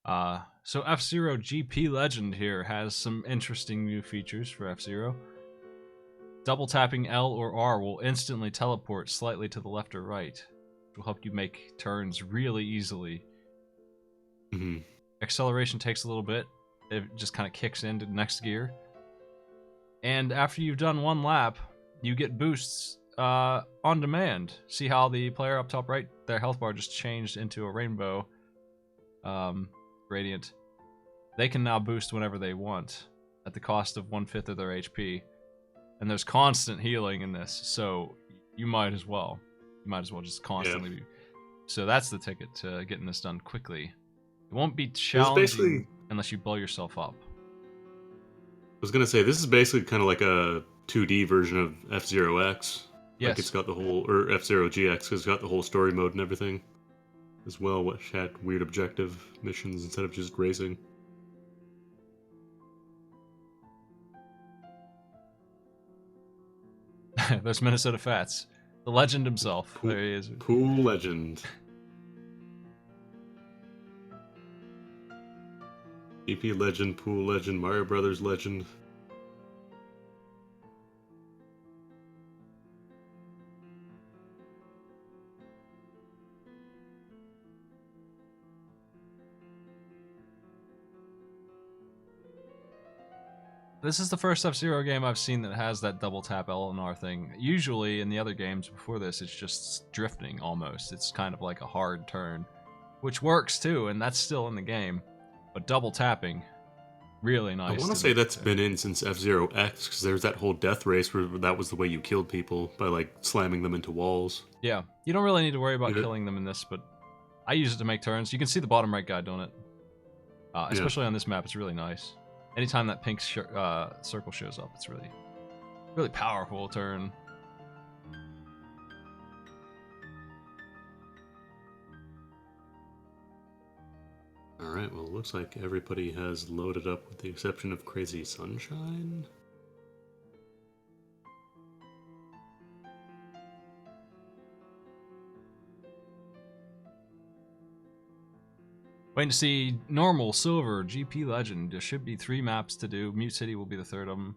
S1: So F-Zero GP Legend here has some interesting new features for F-Zero. Double tapping L or R will instantly teleport slightly to the left or right, which will help you make turns really easily.
S2: Mhm.
S1: Acceleration takes a little bit. It just kind of kicks into next gear. And after you've done one lap, you get boosts on demand. See how the player up top right, their health bar just changed into a rainbow gradient. They can now boost whenever they want at the cost of 1/5 of their HP. And there's constant healing in this, so you might as well. You might as well just constantly be. So that's the ticket to getting this done quickly. It won't be challenging unless you blow yourself up.
S2: I was gonna say, this is basically kind of like a 2D version of F-Zero X.
S1: Yes.
S2: Like it's got the whole, or F-Zero GX, because it's got the whole story mode and everything as well, which had weird objective missions instead of just racing.
S1: There's Minnesota Fats. The legend himself.
S2: Cool,
S1: There he is.
S2: Cool legend. EP legend, Pool legend, Mario Brothers legend.
S1: This is the first F-Zero game I've seen that has that double tap L and R thing. Usually in the other games before this, it's just drifting almost. It's kind of like a hard turn, which works too, and that's still in the game. But double tapping, really nice.
S2: I want to say that's been in since F-Zero X, because there's that whole death race where that was the way you killed people, by like slamming them into walls.
S1: Yeah, you don't really need to worry about killing them in this, but I use it to make turns. You can see the bottom right guy doing it. Especially on this map, it's really nice. Anytime that pink circle shows up, it's really, really powerful turn.
S2: Alright, well, it looks like everybody has loaded up with the exception of Crazy Sunshine.
S1: Waiting to see normal, silver, GP legend. There should be 3 maps to do. Mute City will be the third of them.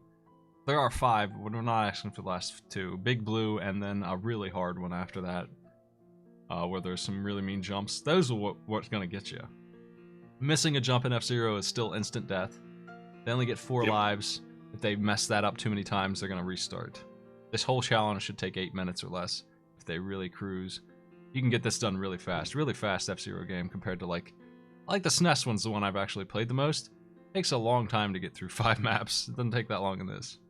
S1: There are 5, but we're not asking for the last 2. Big Blue, and then a really hard one after that, where there's some really mean jumps. Those are what's going to get you. Missing a jump in F-Zero is still instant death. They only get 4 lives. If they mess that up too many times, they're going to restart. This whole challenge should take 8 minutes or less if they really cruise. You can get this done really fast. Really fast F-Zero game compared to like the SNES one's the one I've actually played the most. It takes a long time to get through 5 maps. It doesn't take that long in this.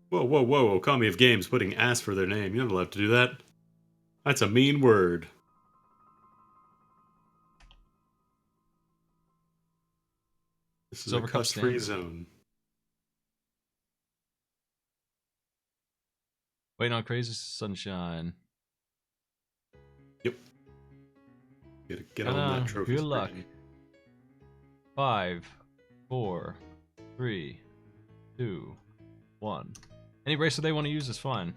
S2: Whoa, whoa, whoa, Okami of Games putting ass for their name. You're not allowed to do that. That's a mean word. This is a cuss-free zone.
S1: Waiting on Crazy Sunshine.
S2: Yep. Gotta get on that trophy.
S1: Good luck. 5, 4, 3, 2, 1. Any racer they want to use is fine.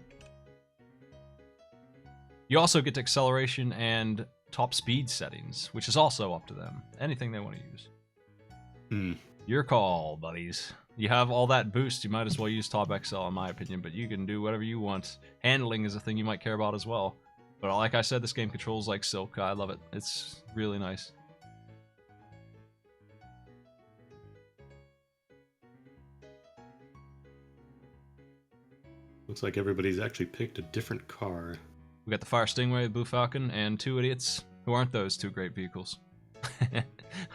S1: You also get to acceleration and top speed settings, which is also up to them. Anything they want to use. Your call, buddies. You have all that boost, you might as well use Top XL in my opinion, but you can do whatever you want. Handling is a thing you might care about as well. But like I said, this game controls like silk. I love it. It's really nice.
S2: Looks like everybody's actually picked a different car.
S1: We got the Fire Stingray, the Blue Falcon, and 2 idiots who aren't those 2 great vehicles.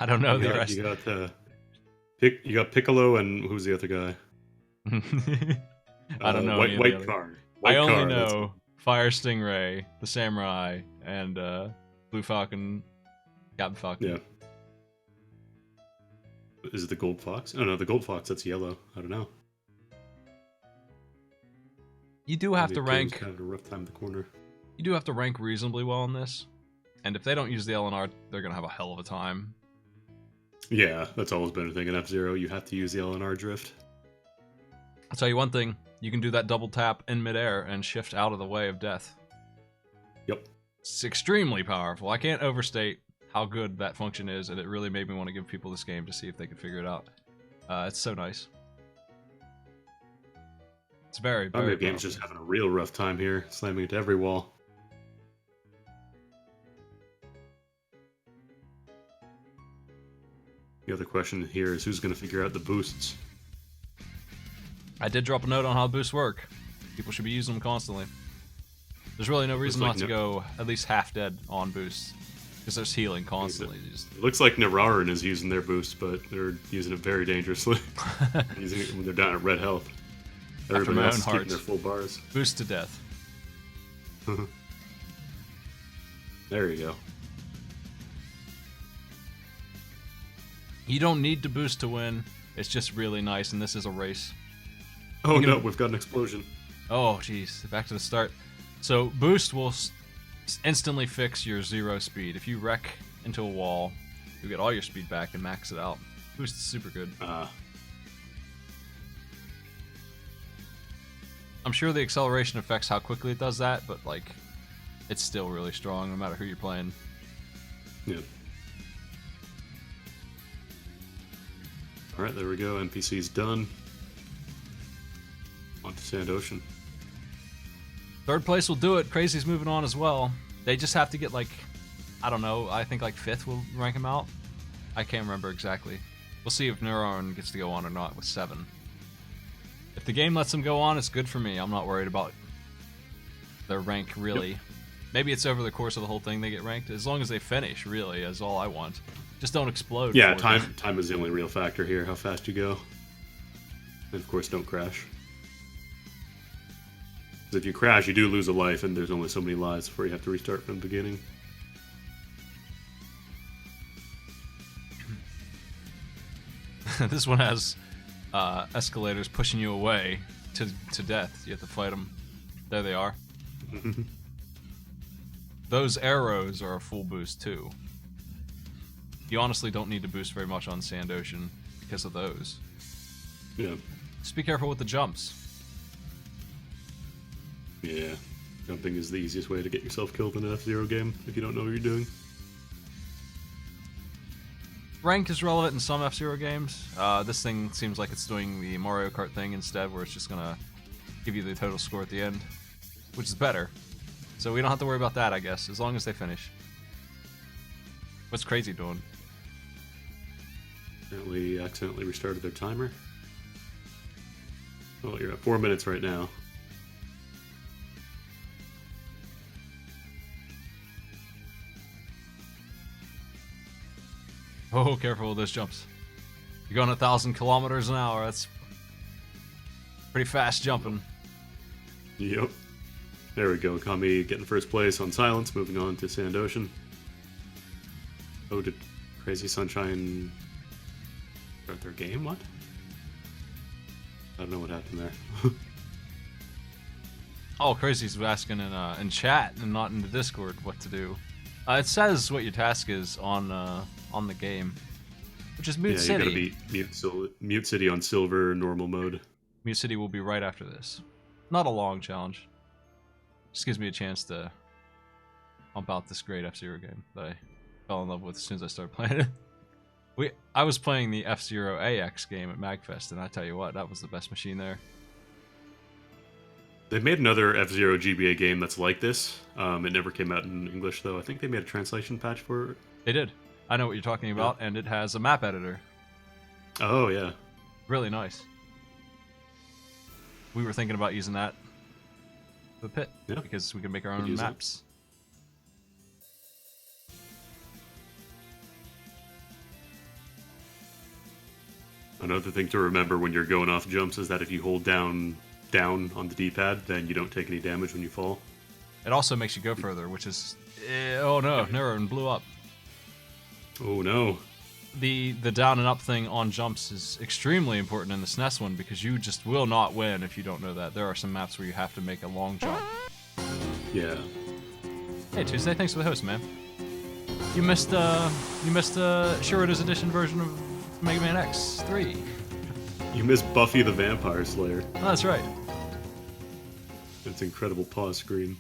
S1: I don't know the rest.
S2: You got Piccolo and who's the other guy?
S1: I don't know.
S2: White car.
S1: I only know Fire Stingray, the Samurai, and Blue Falcon, Captain Falcon.
S2: Yeah. Is it the Gold Fox? Oh no, the Gold Fox, that's yellow. I don't know.
S1: You do have to rank.
S2: Kind of a rough time in the corner.
S1: You do have to rank reasonably well in this, and if they don't use the LNR, they're gonna have a hell of a time.
S2: Yeah, that's always been a thing in F-Zero. You have to use the LNR drift.
S1: I'll tell you one thing: you can do that double tap in midair and shift out of the way of death.
S2: Yep.
S1: It's extremely powerful. I can't overstate how good that function is, and it really made me want to give people this game to see if they could figure it out. It's so nice. It's very, very
S2: Your game's just having a real rough time here, slamming into every wall. The other question here is who's going to figure out the boosts?
S1: I did drop a note on how boosts work. People should be using them constantly. There's really no reason not to go at least half dead on boosts, because there's healing constantly.
S2: It looks like Nararin is using their boost, but they're using it very dangerously. Using it when they're down at red health. Everybody else is keeping their full bars.
S1: Boost to death.
S2: There you go.
S1: You don't need to boost to win. It's just really nice, and this is a race.
S2: Oh no, we've got an explosion.
S1: Oh jeez, back to the start. So boost will instantly fix your 0 speed. If you wreck into a wall, you get all your speed back and max it out. Boost is super good. I'm sure the acceleration affects how quickly it does that, but like, it's still really strong no matter who you're playing.
S2: Yeah. Alright, there we go. NPC's done. On to Sand Ocean.
S1: Third place will do it. Crazy's moving on as well. They just have to get like, I don't know, I think like 5th will rank him out. I can't remember exactly. We'll see if Neuron gets to go on or not with 7. If the game lets them go on, it's good for me. I'm not worried about their rank, really. Yep. Maybe it's over the course of the whole thing they get ranked. As long as they finish, really, is all I want. Just don't explode.
S2: Yeah, time is the only real factor here, how fast you go. And of course, don't crash. Because if you crash, you do lose a life, and there's only so many lives before you have to restart from the beginning.
S1: This one has escalators pushing you away to death. You have to fight them. There they are. Those arrows are a full boost too. You honestly don't need to boost very much on Sand Ocean because of those.
S2: Yeah.
S1: Just be careful with the jumps.
S2: Yeah. Jumping is the easiest way to get yourself killed in an F-Zero game if you don't know what you're doing.
S1: Rank is relevant in some F-Zero games. This thing seems like it's doing the Mario Kart thing instead, where it's just gonna give you the total score at the end, which is better. So we don't have to worry about that, I guess, as long as they finish. What's Crazy doing?
S2: Apparently accidentally restarted their timer. Well, you're at 4 minutes right now.
S1: Oh, careful with those jumps. You're going 1,000 kilometers an hour. That's pretty fast jumping.
S2: Yep. There we go. Kami getting first place on Silence, moving on to Sand Ocean. Oh, did Crazy Sunshine start their game? What? I don't know what happened there.
S1: Oh, Crazy's asking in chat and not in the Discord what to do. It says what your task is on the game, which is Mute City.
S2: Yeah, you gotta beat Mute City on Silver normal mode.
S1: Mute City will be right after this. Not a long challenge. Just gives me a chance to pump out this great F-Zero game that I fell in love with as soon as I started playing it. I was playing the F-Zero AX game at MagFest, and I tell you what, that was the best machine there.
S2: They made another F-Zero GBA game that's like this. It never came out in English, though. I think they made a translation patch for it.
S1: They did. I know what you're talking about, and it has a map editor.
S2: Oh, yeah.
S1: Really nice. We were thinking about using that for the pit, because we can make our own maps.
S2: Another thing to remember when you're going off jumps is that if you hold down on the D-pad, then you don't take any damage when you fall.
S1: It also makes you go further, which is... oh no, Neuron blew up.
S2: Oh no.
S1: The down and up thing on jumps is extremely important in the SNES one, because you just will not win if you don't know that. There are some maps where you have to make a long jump.
S2: Yeah.
S1: Hey Tuesday, thanks for the host, man. You missed Shurida's Edition version of Mega Man X3.
S2: You missed Buffy the Vampire Slayer.
S1: Oh, that's right.
S2: It's incredible pause screen.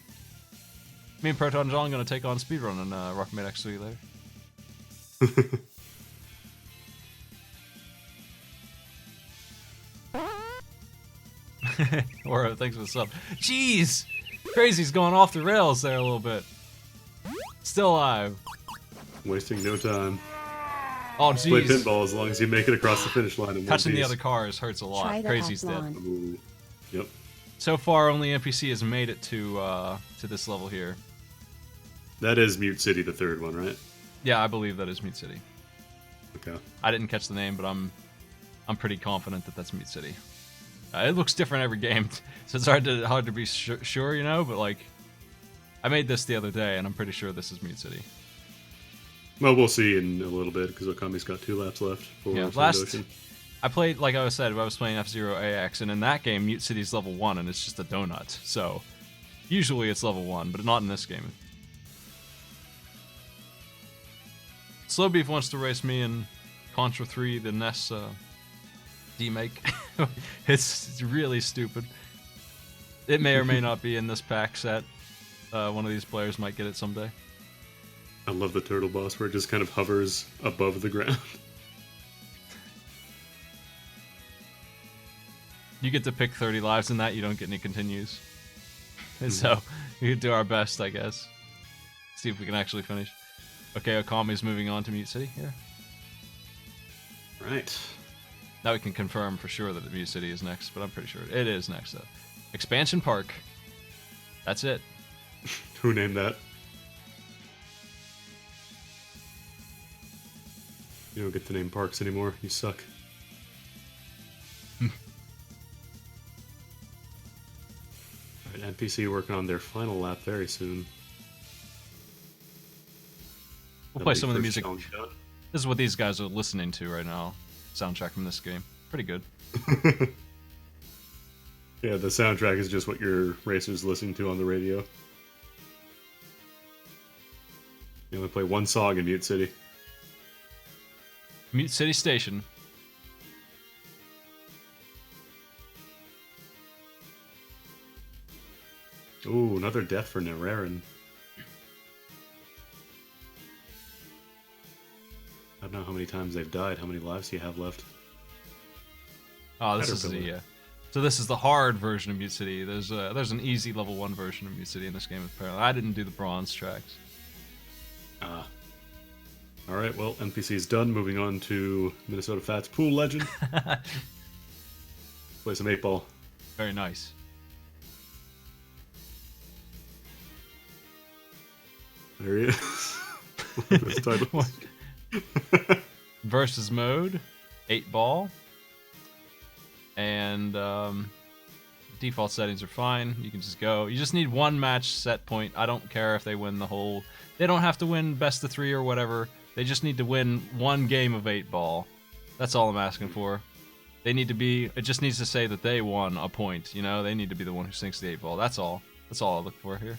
S1: Me and Proton John gonna take on speedrun and Rockman X3 later. Or thanks for the sub. Jeez! Crazy's going off the rails there a little bit. Still alive.
S2: Wasting no time.
S1: Oh,
S2: Play
S1: jeez.
S2: pinball as long as you make it across the finish line in one
S1: Touching the
S2: piece.
S1: other cars hurts a lot. Crazy's dead.
S3: Triathlon.
S2: Ooh. Yep.
S1: So far, only NPC has made it to this level here.
S2: That is Mute City, the third one, right?
S1: Yeah, I believe that is Mute City.
S2: Okay.
S1: I didn't catch the name, but I'm pretty confident that that's Mute City. It looks different every game, so it's hard to be sure, you know. But like, I made this the other day, and I'm pretty sure this is Mute City.
S2: Well, we'll see in a little bit because Okami's got 2 laps left for
S1: Yeah,
S2: Sand Ocean.
S1: I played, like I said, I was playing F-Zero AX, and in that game, Mute City's level 1, and it's just a donut. So, usually it's level 1, but not in this game. Slow Beef wants to race me in Contra 3, the NES remake. It's really stupid. It may or may not be in this pack set. One of these players might get it someday.
S2: I love the turtle boss where it just kind of hovers above the ground.
S1: You get to pick 30 lives in that, you don't get any continues. And so, we can do our best, I guess. See if we can actually finish. Okay, Okami's moving on to Mute City here.
S2: Right.
S1: Now we can confirm for sure that Mute City is next, but I'm pretty sure it is next, though. Expansion Park. That's it.
S2: Who named that? You don't get to name parks anymore. You suck. Alright, NPC working on their final lap very soon.
S1: We'll play
S2: That'll be
S1: some of the
S2: first
S1: music.
S2: challenge done.
S1: This is what these guys are listening to right now. Soundtrack from this game. Pretty good.
S2: Yeah, the soundtrack is just what your racers listen to on the radio. You only play one song in Mute City.
S1: Mute City Station.
S2: Ooh, another death for Nererin. I don't know how many times they've died. How many lives do you have left?
S1: Oh, this is
S2: Caterpillar.
S1: the. So this is the hard version of Mute City. There's an easy level 1 version of Mute City in this game. Apparently, I didn't do the bronze tracks.
S2: Ah. Alright, well, NPC's done. Moving on to Minnesota Fats Pool Legend. Play some 8-ball.
S1: Very nice.
S2: There he is. This title.
S1: Versus mode, 8-ball, and default settings are fine. You can just go. You just need one match set point. I don't care if they win the whole. They don't have to win best of 3 or whatever. They just need to win one game of 8-ball. That's all I'm asking for. They need to be. It just needs to say that they won a point. You know, they need to be the one who sinks the 8-ball. That's all. That's all I look for here.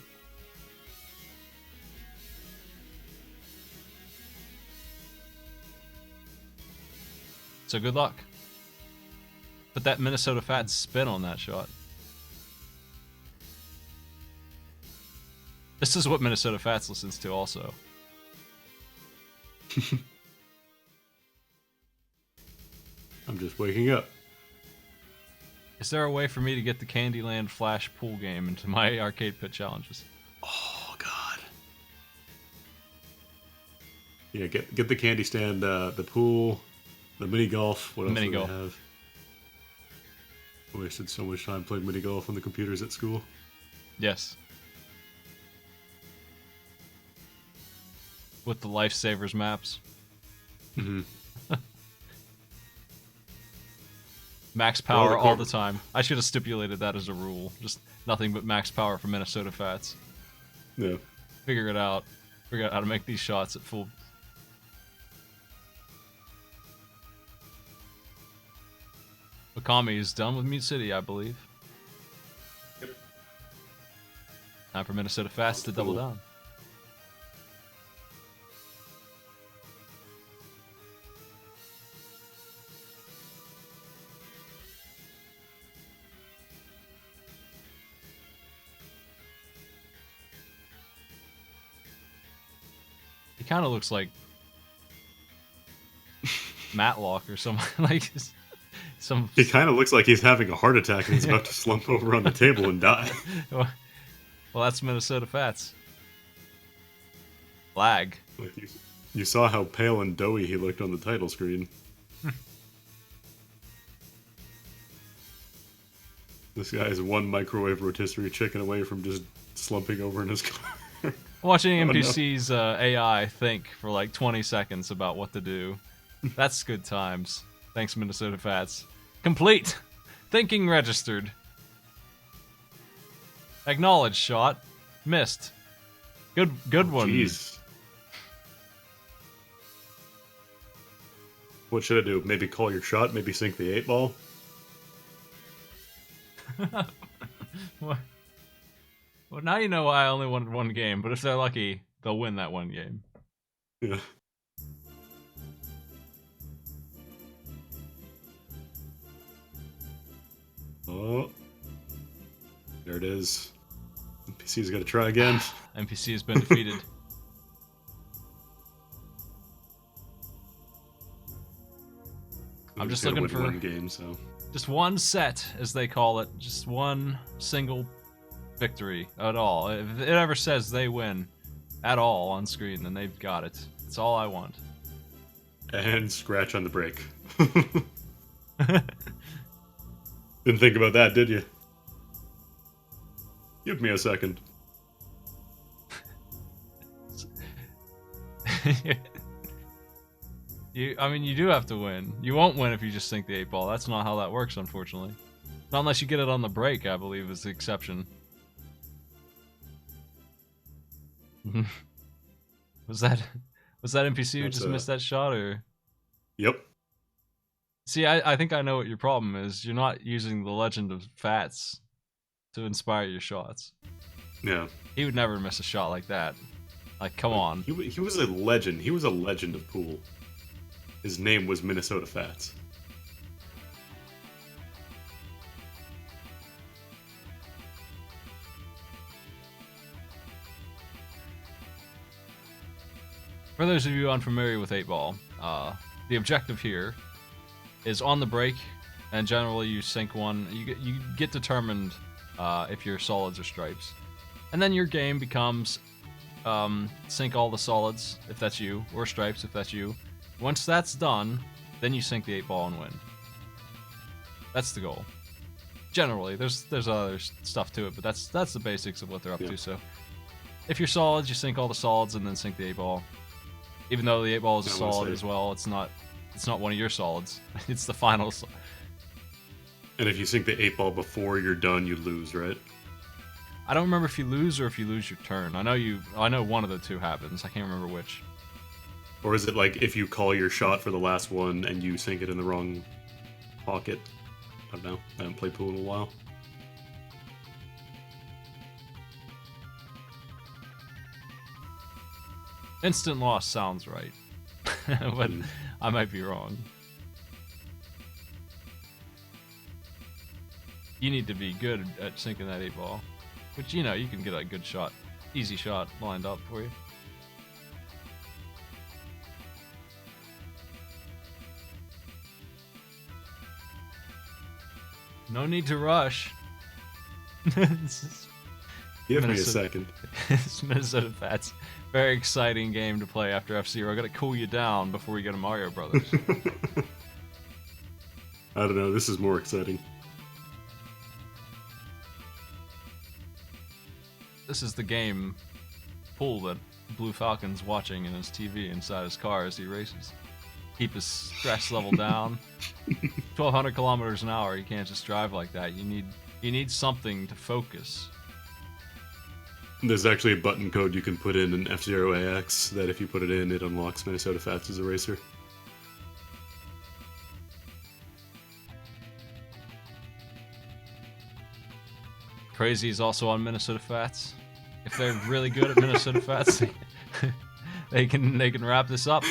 S1: So good luck. Put that Minnesota Fats spin on that shot. This is what Minnesota Fats listens to also.
S2: I'm just waking up.
S1: Is there a way for me to get the Candyland Flash pool game into my arcade pit challenges?
S2: Oh, God. Yeah, get the candy stand, the pool, the mini golf. What else
S1: Mini
S2: do
S1: golf.
S2: they have? I wasted so much time playing mini golf on the computers at school.
S1: Yes. With the Lifesavers maps.
S2: Mm-hmm.
S1: Max power
S2: the
S1: all the time. I should have stipulated that as a rule. Just nothing but max power for Minnesota Fats.
S2: Yeah.
S1: Figure it out. Figure out how to make these shots at full. Okami is done with Mute City, I believe.
S2: Yep.
S1: Time for Minnesota Fats to double
S2: Cool.
S1: down. He kind of looks like Matlock or something like some.
S2: He kind of looks like he's having a heart attack and he's about to slump over on the table and die.
S1: Well, that's Minnesota Fats. Lag.
S2: Like you saw how pale and doughy he looked on the title screen. This guy is one microwave rotisserie chicken away from just slumping over in his car.
S1: Watching
S2: Oh, no.
S1: NPC's AI think for like 20 seconds about what to do. That's good times. Thanks, Minnesota Fats. Complete. Thinking registered. Acknowledged shot. Missed. Good one.
S2: Jeez. What should I do? Maybe call your shot? Maybe sink the 8-ball?
S1: What? Well, now you know why I only wanted one game, but if they're lucky, they'll win that one game.
S2: Yeah. Oh. There it is. NPC's got to try again.
S1: NPC has been defeated. I'm just
S2: gonna
S1: looking
S2: win
S1: for
S2: one game, so
S1: just one set, as they call it. Just one single victory at all. If it ever says they win at all on screen, then they've got it. That's all I want.
S2: and scratch on the brake. Didn't think about that, did you? Give me a second.
S1: I mean, you do have to win. You won't win if you just sink the 8-ball. That's not how that works, unfortunately. Not unless you get it on the break, I believe, is the exception. Was that NPC who just missed that shot, or?
S2: Yep.
S1: See, I think I know what your problem is. You're not using the Legend of Fats to inspire your shots.
S2: Yeah.
S1: He would never miss a shot like that. Like, come on.
S2: He was a legend. He was a legend of pool. His name was Minnesota Fats.
S1: For those of you unfamiliar with 8-ball, the objective here is on the break, and generally you sink one. You get determined if you're solids or stripes, and then your game becomes sink all the solids if that's you, or stripes if that's you. Once that's done, then you sink the 8-ball and win. That's the goal. Generally, there's other stuff to it, but that's the basics of what they're up to. So, if you're solids, you sink all the solids and then sink the 8-ball. Even though the 8-ball is a solid as well, it's not one of your solids. It's the final.
S2: And if you sink the 8-ball before you're done, you lose, right?
S1: I don't remember if you lose or if you lose your turn. I know one of the two happens. I can't remember which.
S2: Or is it like if you call your shot for the last one and you sink it in the wrong pocket? I don't know. I haven't played pool in a while.
S1: Instant loss sounds right, but I might be wrong. You need to be good at sinking that 8-ball, which you can get a good shot, easy shot lined up for you. No need to rush.
S2: Give me a second.
S1: It's Minnesota Fats. Very exciting game to play after F-Zero. Gotta cool you down before we get to Mario Brothers.
S2: I don't know. This is more exciting.
S1: This is the game pool that Blue Falcon's watching in his TV inside his car as he races. Keep his stress level down. 1,200 kilometers an hour. You can't just drive like that. You need something to focus.
S2: There's actually a button code you can put in F-Zero AX that if you put it in, it unlocks Minnesota Fats as a racer.
S1: Crazy's also on Minnesota Fats. If they're really good at Minnesota Fats, they can wrap this up.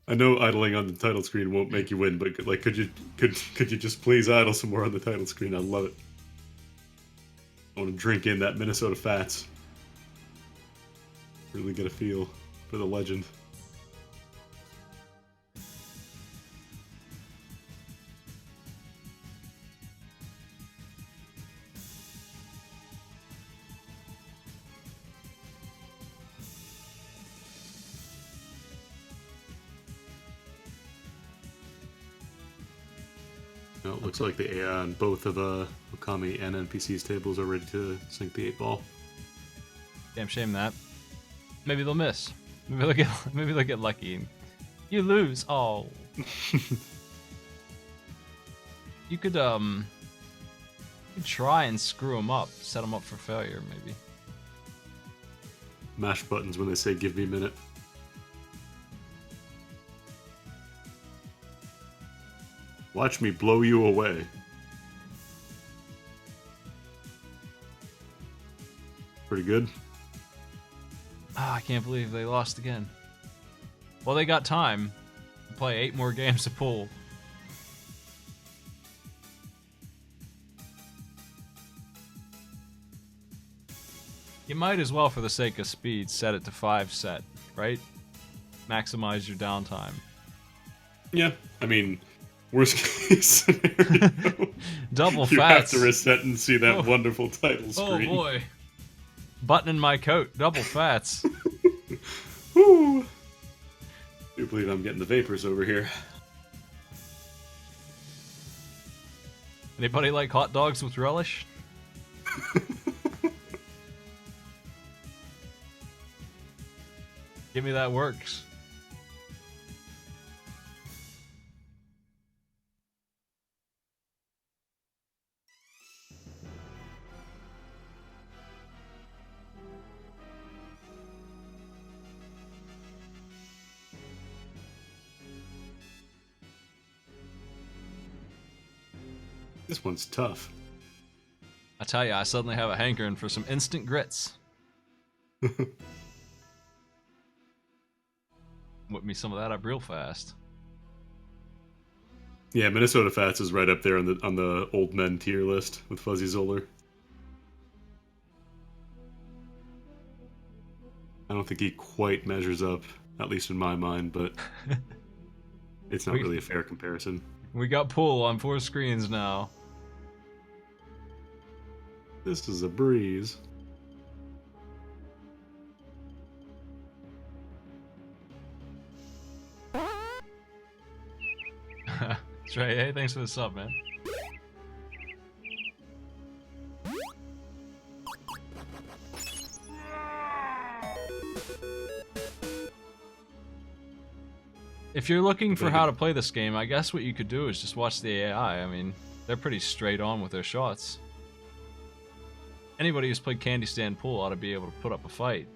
S2: I know idling on the title screen won't make you win, but like, could you just please idle some more on the title screen? I love it. I want to drink in that Minnesota Fats. Really get a feel. for the legend. No, it looks like the AI on both of Okami and NPC's tables are ready to sink the 8-ball.
S1: Damn shame that. Maybe they'll miss. Maybe they'll get lucky and you lose. Oh. You could try and screw them up, set them up for failure, maybe.
S2: Mash buttons when they say "give me a minute." Watch me blow you away. Pretty good.
S1: Ah, I can't believe they lost again. Well, they got time to play 8 more games of pool. You might as well, for the sake of speed, set it to 5 set, right? Maximize your downtime.
S2: Yeah, I mean, worst case scenario.
S1: Double
S2: you
S1: fats.
S2: have to reset and see that
S1: Oh.
S2: wonderful title screen.
S1: Oh boy. Button in my coat. Double fats.
S2: Woo! I do believe I'm getting the vapors over here.
S1: Anybody like hot dogs with relish? Give me that works.
S2: This one's tough.
S1: I tell you, I suddenly have a hankering for some instant grits. Whip me some of that up real fast.
S2: Yeah, Minnesota Fats is right up there on the old men tier list with Fuzzy Zoller. I don't think he quite measures up, at least in my mind, but it's not really a fair comparison.
S1: We got pool on 4 screens now.
S2: This is a breeze.
S1: Trey, hey, thanks for the sub, man. If you're looking for how to play this game, I guess what you could do is just watch the AI. I mean, they're pretty straight on with their shots. Anybody who's played Candy Stand Pool ought to be able to put up a fight.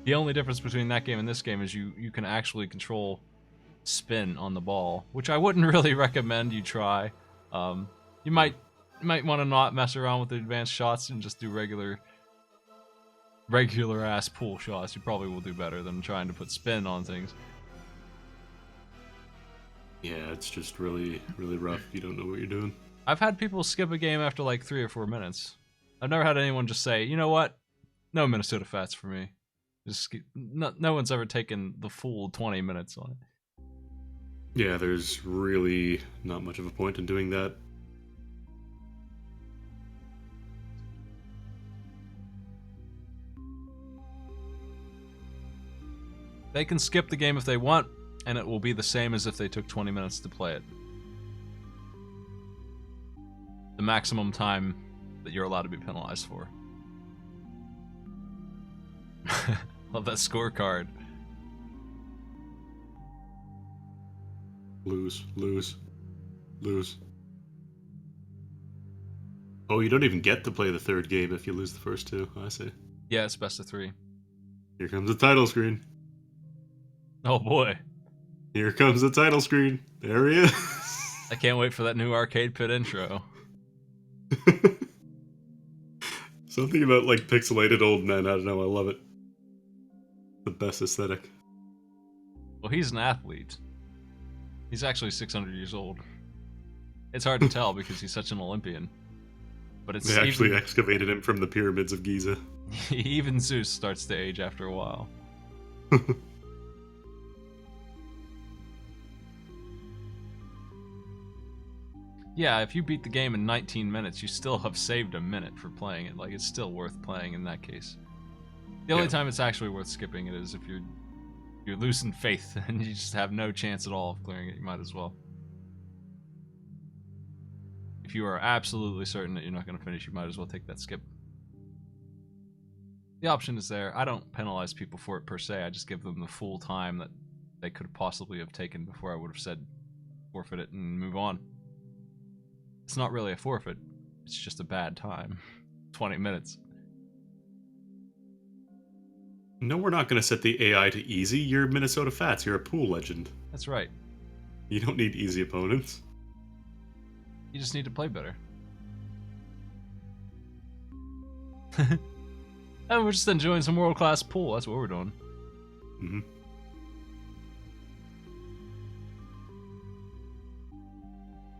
S1: The only difference between that game and this game is you can actually control spin on the ball, which I wouldn't really recommend you try. You might want to not mess around with the advanced shots and just do regular ass pool shots. You probably will do better than trying to put spin on things.
S2: Yeah, it's just really, really rough if you don't know what you're doing.
S1: I've had people skip a game after like 3 or 4 minutes. I've never had anyone just say, you know what? No Minnesota Fats for me. No one's ever taken the full 20 minutes on it.
S2: Yeah, there's really not much of a point in doing that.
S1: They can skip the game if they want, and it will be the same as if they took 20 minutes to play it. The maximum time that you're allowed to be penalized for. Love that scorecard.
S2: Lose, lose, lose. Oh, you don't even get to play the third game if you lose the first 2. I see.
S1: Yeah, it's best of 3.
S2: Here comes the title screen.
S1: Oh boy.
S2: Here comes the title screen. There he is.
S1: I can't wait for that new Arcade Pit intro.
S2: Something about like pixelated old men. I don't know. I love it. The best aesthetic.
S1: Well, he's an athlete. He's actually 600 years old. It's hard to tell because he's such an Olympian. But it's
S2: They actually
S1: even,
S2: excavated him from the pyramids of Giza.
S1: even Zeus starts to age after a while. Yeah, if you beat the game in 19 minutes, you still have saved a minute for playing it. Like, it's still worth playing in that case. The only time it's actually worth skipping it is if you're losing faith and you just have no chance at all of clearing it. You might as well. If you are absolutely certain that you're not going to finish, you might as well take that skip. The option is there. I don't penalize people for it per se. I just give them the full time that they could possibly have taken before I would have said forfeit it and move on. It's not really a forfeit. It's just a bad time. 20 minutes.
S2: No, we're not going to set the AI to easy. You're Minnesota Fats. You're a pool legend.
S1: That's right.
S2: You don't need easy opponents.
S1: You just need to play better. Oh, we're just enjoying some world-class pool. That's what we're doing.
S2: Mm-hmm.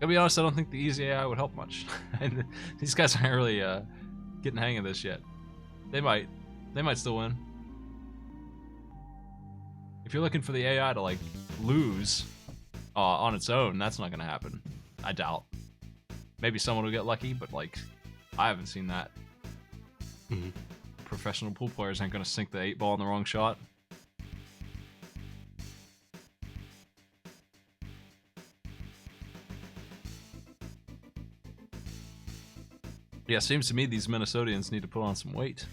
S1: To be honest, I don't think the easy AI would help much. These guys aren't really getting the hang of this yet. They might still win. If you're looking for the AI to like lose on its own, that's not gonna happen. I doubt. Maybe someone will get lucky, but like, I haven't seen that.
S2: Mm-hmm.
S1: Professional pool players aren't gonna sink the 8-ball in the wrong shot. Yeah, seems to me these Minnesotians need to put on some weight.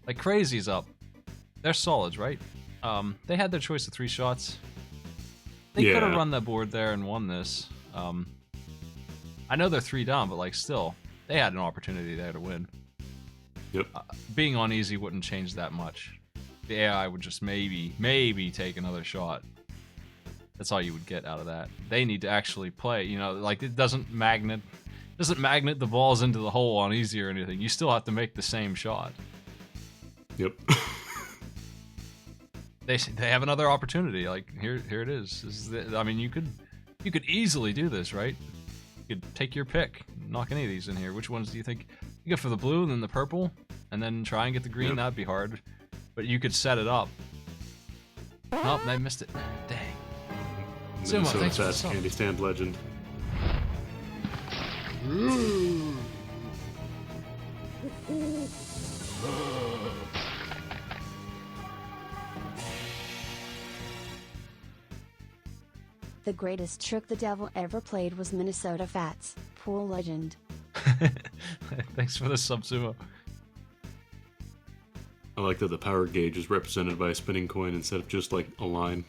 S1: Like Crazy's up. They're solids, right? They had their choice of 3 shots. They could have run that board there and won this. I know they're 3 down, but like still, they had an opportunity there to win.
S2: Yep.
S1: Being on easy wouldn't change that much. The AI would just maybe take another shot. That's all you would get out of that. They need to actually play, you know, like it doesn't magnet the balls into the hole on easy or anything. You still have to make the same shot.
S2: Yep.
S1: They have another opportunity. Like here it is. I mean, you could easily do this, right? You could take your pick, knock any of these in here. Which ones do you think? You go for the blue and then the purple, and then try and get the green. Yep. That'd be hard, but you could set it up. Nope, they missed it. Dang. Sumo, thanks for the sub.
S2: Candy stand legend.
S3: The greatest trick the devil ever played was Minnesota Fats, pool legend.
S1: Thanks for the sub, Sumo.
S2: I like that the power gauge is represented by a spinning coin instead of just like a line.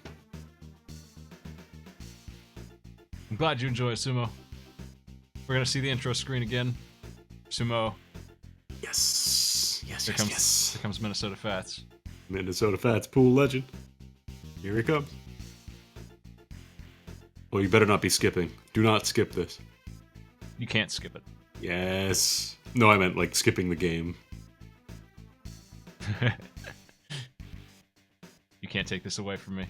S1: I'm glad you enjoy it, Sumo. We're gonna see the intro screen again. Sumo.
S2: Yes.
S1: Here comes Minnesota Fats.
S2: Minnesota Fats pool legend. Here he comes. Well, you better not be skipping. Do not skip this.
S1: You can't skip it.
S2: Yes. No, I meant like skipping the game.
S1: You can't take this away from me.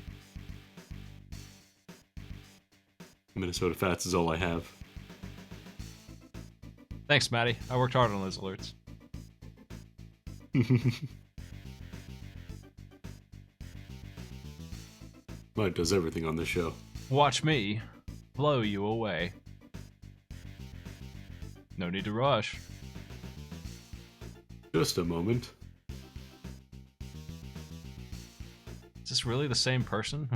S2: Minnesota Fats is all I have.
S1: Thanks, Maddie. I worked hard on those alerts.
S2: Mike does everything on this show.
S1: Watch me blow you away. No need to rush.
S2: Just a moment.
S1: Is this really the same person?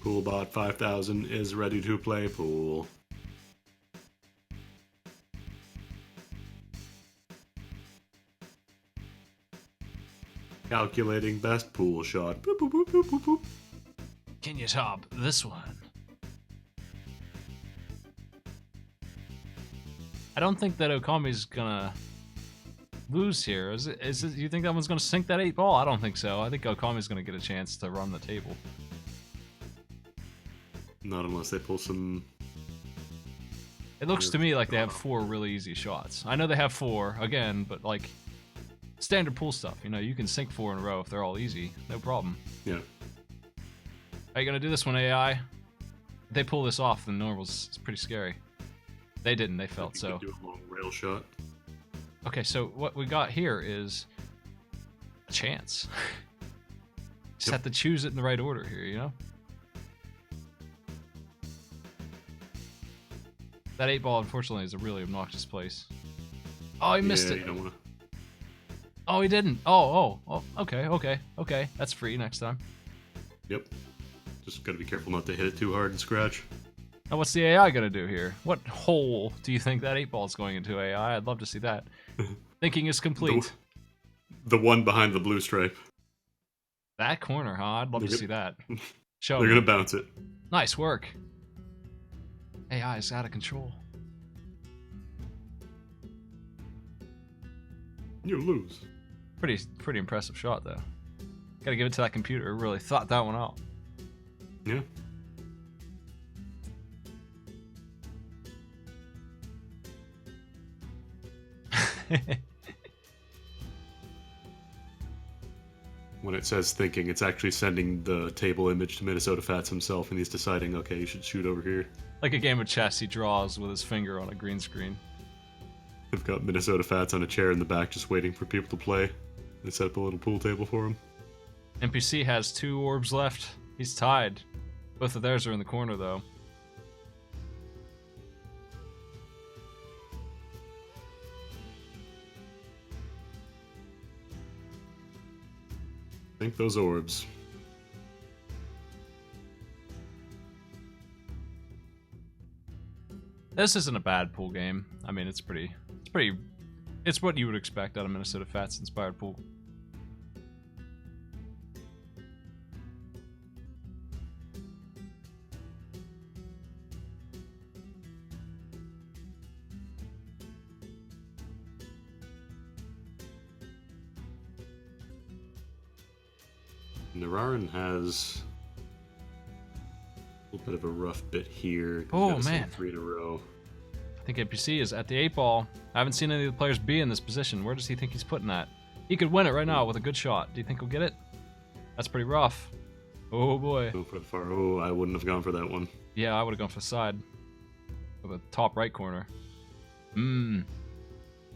S2: Poolbot 5000 is ready to play pool. Calculating best pool shot. Boop, boop, boop, boop, boop, boop.
S1: Can you top this one? I don't think that Okami's gonna lose here. Is it? You think that one's gonna sink that 8-ball? I don't think so. I think Okami's gonna get a chance to run the table.
S2: Not unless they pull some...
S1: It looks to me like they have 4 really easy shots. I know they have 4, again, but like... Standard pool stuff, you know, you can sink 4 in a row if they're all easy. No problem.
S2: Yeah.
S1: Are you gonna do this one, AI? If they pull this off, then normals is pretty scary. They didn't. They felt
S2: You
S1: so.
S2: could do a long rail shot.
S1: Okay, so what we got here is a chance. Just have to choose it in the right order here, you know? That 8-ball, unfortunately, is a really obnoxious place. Oh, he missed
S2: Yeah,
S1: it.
S2: you don't want to.
S1: Oh, he didn't. Oh, okay. That's free next time.
S2: Yep. Just gotta be careful not to hit it too hard and scratch.
S1: Now, what's the AI gonna do here? What hole do you think that 8-ball is going into, AI? I'd love to see that. Thinking is complete.
S2: The one behind the blue stripe.
S1: That corner, huh? I'd love to see that. Show
S2: They're
S1: me.
S2: gonna bounce it.
S1: Nice work. AI is out of control.
S2: You lose.
S1: Pretty impressive shot, though. Gotta give it to that computer. It really thought that one out.
S2: Yeah. When it says thinking, it's actually sending the table image to Minnesota Fats himself, and he's deciding, okay, you should shoot over here.
S1: Like a game of chess, he draws with his finger on a green screen.
S2: They've got Minnesota Fats on a chair in the back just waiting for people to play. They set up a little pool table for him.
S1: NPC has 2 orbs left. He's tied. Both of theirs are in the corner, though.
S2: Think those orbs.
S1: This isn't a bad pool game. I mean, it's what you would expect out of Minnesota Fats inspired pool.
S2: Nararan has a little bit of a rough bit here. He's
S1: Oh,
S2: got a
S1: man.
S2: 3 in a row.
S1: I think NPC is at the 8-ball. I haven't seen any of the players be in this position. Where does he think he's putting that? He could win it right now with a good shot. Do you think he'll get it? That's pretty rough. Oh boy.
S2: Go for the far. Oh, I wouldn't have gone for that one.
S1: Yeah, I would have gone for the side. For the top right corner.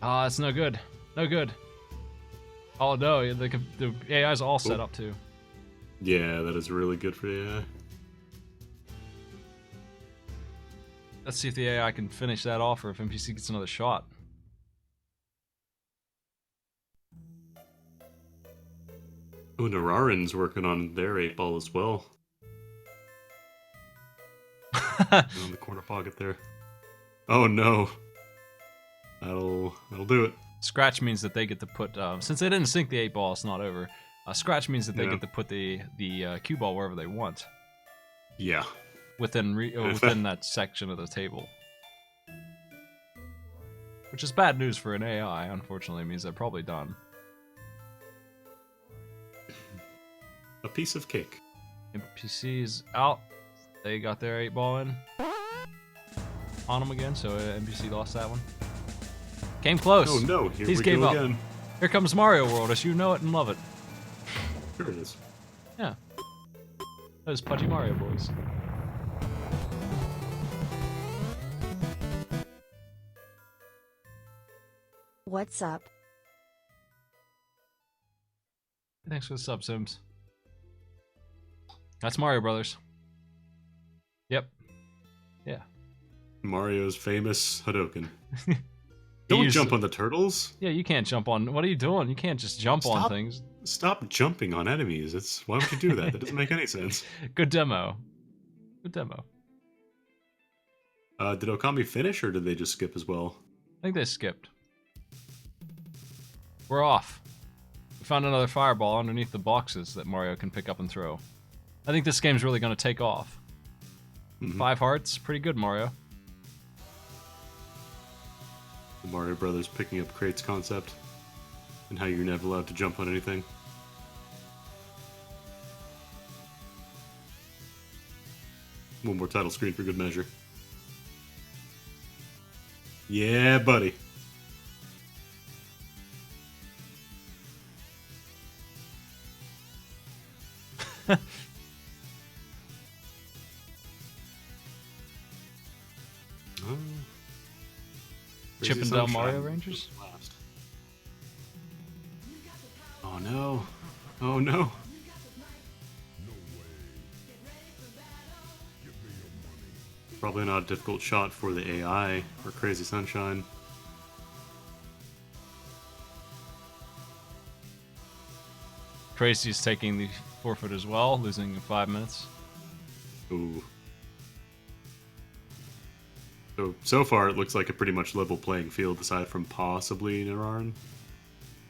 S1: Ah, it's no good. No good. Oh no, the AI's all set up too.
S2: Yeah, that is really good for the AI.
S1: Let's see if the AI can finish that off or if NPC gets another shot.
S2: Oh, Nararan's working on their 8-ball as well. On the corner pocket there. Oh no. That'll do it.
S1: Scratch means that they get to put, since they didn't sink the 8-ball, it's not over. Scratch means that they
S2: Yeah.
S1: get to put the cue ball wherever they want
S2: Yeah.
S1: within that section of the table. Which is bad news for an AI. Unfortunately, it means they're probably done.
S2: A piece of cake.
S1: NPC's out. They got their 8-ball in on them again, so NPC lost that one. Came close.
S2: Oh no, here
S1: He's
S2: we
S1: gave
S2: go
S1: up.
S2: again.
S1: Here comes Mario World, as you know it and love it.
S2: Here it is.
S1: Yeah. Those pudgy Mario boys.
S3: What's up?
S1: Thanks for the sub, Sims. That's Mario Brothers. Yep. Yeah.
S2: Mario's famous Hadoken.
S1: He
S2: Don't
S1: used-
S2: jump on the turtles.
S1: Yeah, you can't jump on. What are you doing? You can't just jump on
S2: Stop.
S1: things.
S2: Stop jumping on enemies. Why would you do that? That doesn't make any sense.
S1: Good demo. Good demo.
S2: Did Okami finish or did they just skip as well?
S1: I think they skipped. We're off. We found another fireball underneath the boxes that Mario can pick up and throw. I think this game's really going to take off.
S2: Mhm.
S1: 5 hearts, pretty good, Mario.
S2: The Mario Brothers picking up Crate's concept and how you're never allowed to jump on anything. One more title screen for good measure. Yeah, buddy. Crazy
S1: Chipping down
S2: Sunshine
S1: Mario Rangers?
S2: last. Oh no. Oh no. Probably not a difficult shot for the AI or Crazy Sunshine.
S1: Crazy's taking the forfeit as well, losing in 5 minutes.
S2: Ooh. So far, it looks like a pretty much level playing field, aside from possibly Naran.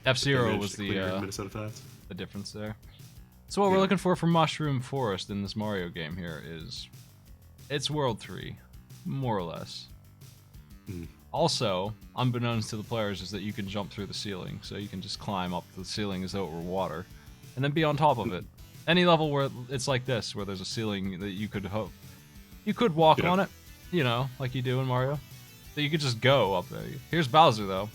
S1: F-Zero was
S2: Minnesota Fats.
S1: the difference there. So what we're looking for Mushroom Forest in this Mario game here is... it's World 3, more or less. Also, unbeknownst to the players, is that you can jump through the ceiling, so you can just climb up the ceiling as though it were water, and then be on top of it. Any level where it's like this, where there's a ceiling that you could walk on it, you know, like you do in Mario. So you could just go up there. Here's Bowser, though.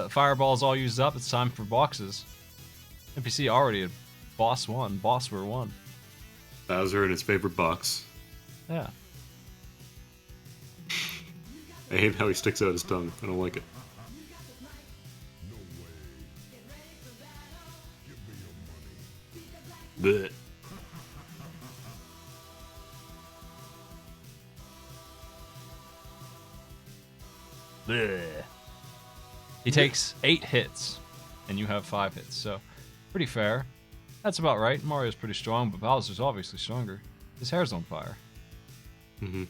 S1: Fireball's all used up. It's time for boxes. NPC already at boss 1. Boss were 1.
S2: Bowser and his favorite box.
S1: Yeah.
S2: I hate how he sticks out his tongue. I don't like it. Blech.
S1: Bleh. He takes 8 hits, and you have 5 hits, so pretty fair. That's about right. Mario's pretty strong, but Bowser's obviously stronger. His hair's on fire.
S2: Mm-hmm.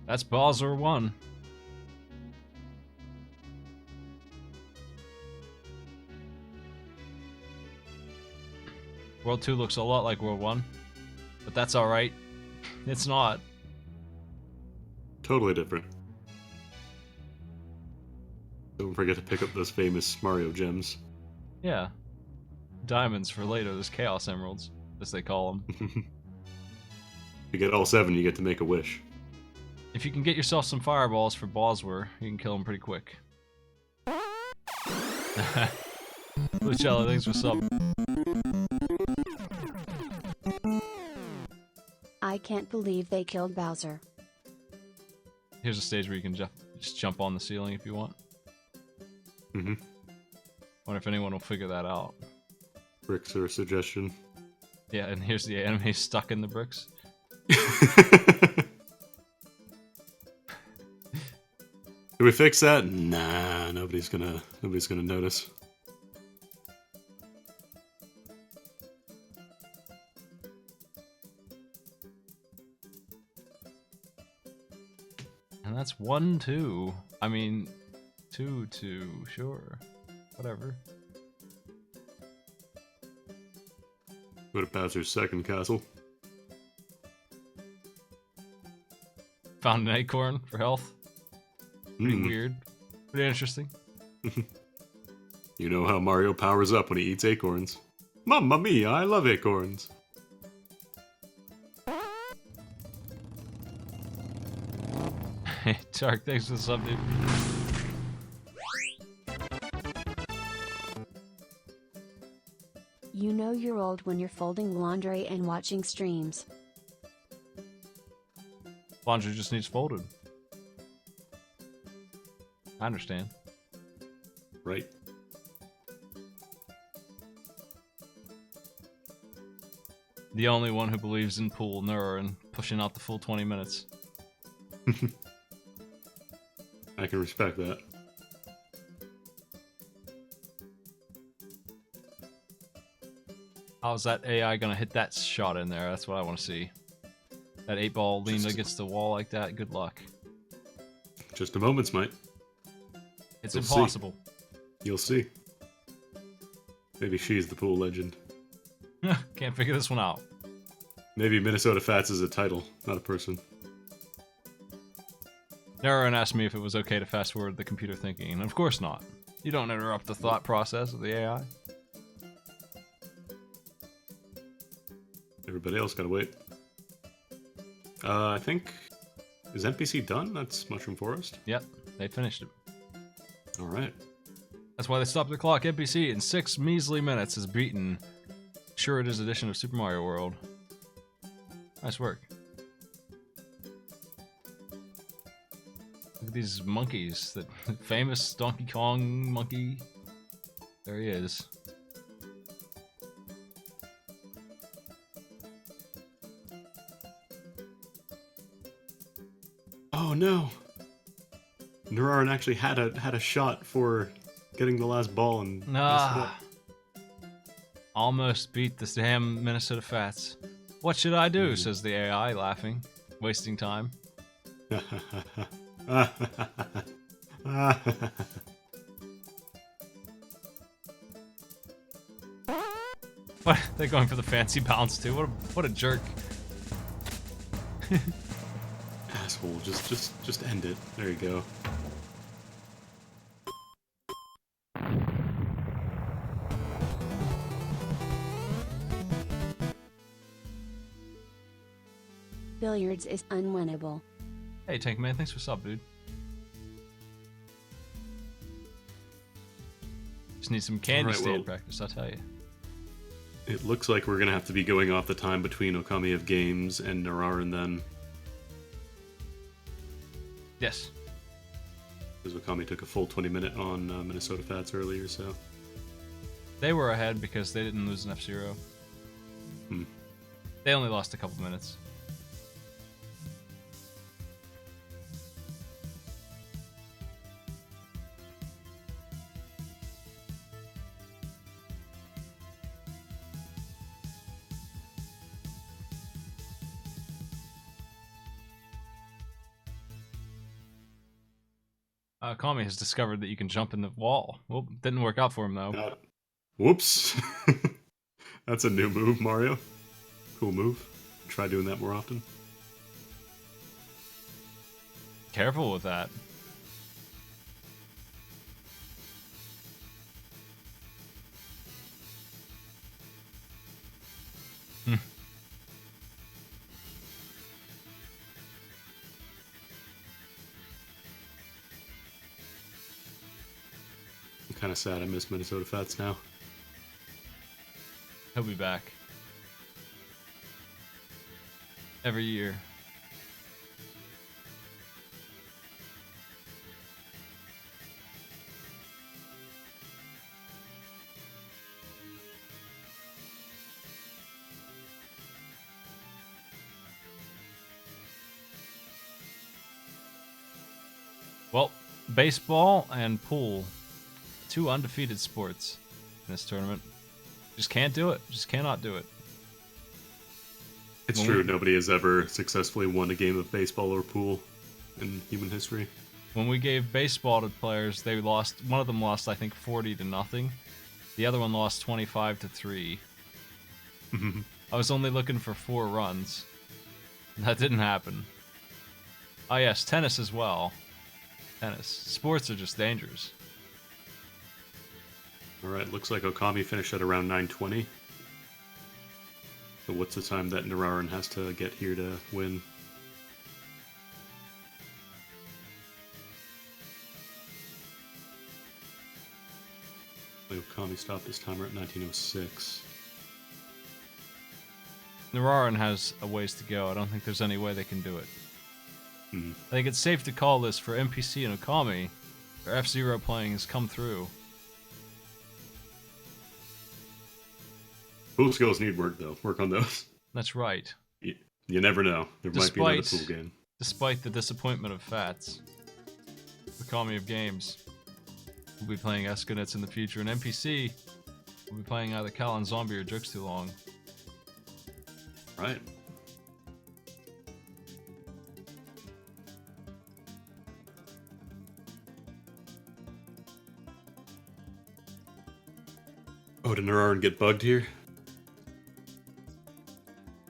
S1: That's Bowser 1. World 2 looks a lot like World 1, but that's alright. It's not.
S2: Totally different. Don't forget to pick up those famous Mario gems.
S1: Yeah. Diamonds for later, those Chaos Emeralds, as they call them.
S2: If you get all 7, you get to make a wish.
S1: If you can get yourself some fireballs for Boswer, you can kill him pretty quick. Lucello, thanks for sub.
S3: I can't believe they killed Bowser.
S1: Here's a stage where you can just jump on the ceiling if you want.
S2: Mm-hmm.
S1: Wonder if anyone will figure that out.
S2: Bricks are a suggestion.
S1: Yeah, and here's the enemy stuck in the bricks.
S2: Can we fix that? Nah, nobody's gonna notice.
S1: And that's 1-2. I mean, 2-2, sure. Whatever.
S2: Go to Bowser's second castle.
S1: Found an acorn for health. Pretty
S2: Mm.
S1: weird. Pretty interesting.
S2: You know how Mario powers up when he eats acorns. Mamma mia, I love acorns.
S1: Hey, Tark, thanks for the sub, dude.
S3: You know you're old when you're folding laundry and watching streams.
S1: Laundry just needs folded. I understand.
S2: Right.
S1: The only one who believes in pool Nur and pushing out the full 20 minutes.
S2: I can respect that.
S1: How's that AI gonna hit that shot in there? That's what I want to see. That 8-ball leaned against the wall like that. Good luck.
S2: Just a moment's mate.
S1: It's
S2: You'll see.
S1: impossible.
S2: You'll see. Maybe she's the pool legend.
S1: Can't figure this one out.
S2: Maybe Minnesota Fats is a title, not a person.
S1: Darren asked me if it was okay to fast forward the computer thinking, and of course not. You don't interrupt the thought process of the AI.
S2: Everybody else gotta wait. I think Is NPC done? That's Mushroom Forest.
S1: Yep, they finished it.
S2: All right.
S1: That's why they stopped the clock. NPC in 6 measly minutes has beaten Sure It Is edition of Super Mario World. Nice work. Look at these monkeys. The famous Donkey Kong monkey. There he is.
S2: Oh no! Nararan actually had a shot for getting the last ball and messed it
S1: Ah. Almost beat the damn Minnesota Fats. What should I do? Says the AI, laughing. Wasting time.
S2: up.
S1: What? They're going for the fancy bounce too. What a jerk.
S2: Asshole, just end it. There you go.
S3: Billiards is unwinnable.
S1: Hey, Tank Man, thanks for sub, dude. Just need some candy
S2: Alright,
S1: stand
S2: well-
S1: practice, I'll tell you.
S2: It looks like we're gonna have to be going off the time between Okami of Games and Nararan then,
S1: Yes.
S2: because Okami took a full 20-minute on Minnesota Fats earlier, so...
S1: They were ahead because they didn't lose an F-Zero.
S2: Hmm.
S1: They only lost a couple minutes. Kami has discovered that you can jump in the wall. Well, didn't work out for him though.
S2: Whoops! That's a new move, Mario. Cool move. Try doing that more often.
S1: Careful with that.
S2: I'm kind of sad I miss Minnesota Fats now.
S1: He'll be back. Every year. Well, baseball and pool. 2 undefeated sports in this tournament. Just can't do it. Just cannot do it.
S2: It's
S1: Well,
S2: true, nobody has ever successfully won a game of baseball or pool in human history.
S1: When we gave baseball to players, they lost. One of them lost, I think, 40-0. The other one lost 25-3. I was only looking for 4 runs. That didn't happen. Oh yes, tennis as well. Tennis. Sports are just dangerous.
S2: Alright, looks like Okami finished at around 9:20. So what's the time that Nararan has to get here to win? Okami stopped his timer at 19:06.
S1: Nararan has a ways to go. I don't think there's any way they can do it.
S2: Hmm.
S1: I think it's safe to call this for NPC and Okami. Their F-Zero playing has come through.
S2: Pool skills need work, though. Work on those.
S1: That's right.
S2: You never know. There might be another
S1: Despite-
S2: pool game.
S1: Despite the disappointment of Fats, Okami of Games will be playing Esconets in the future, and NPC will be playing either Callan Zombie or Jokes Too Long.
S2: Right. Oh, did Nararan get bugged here?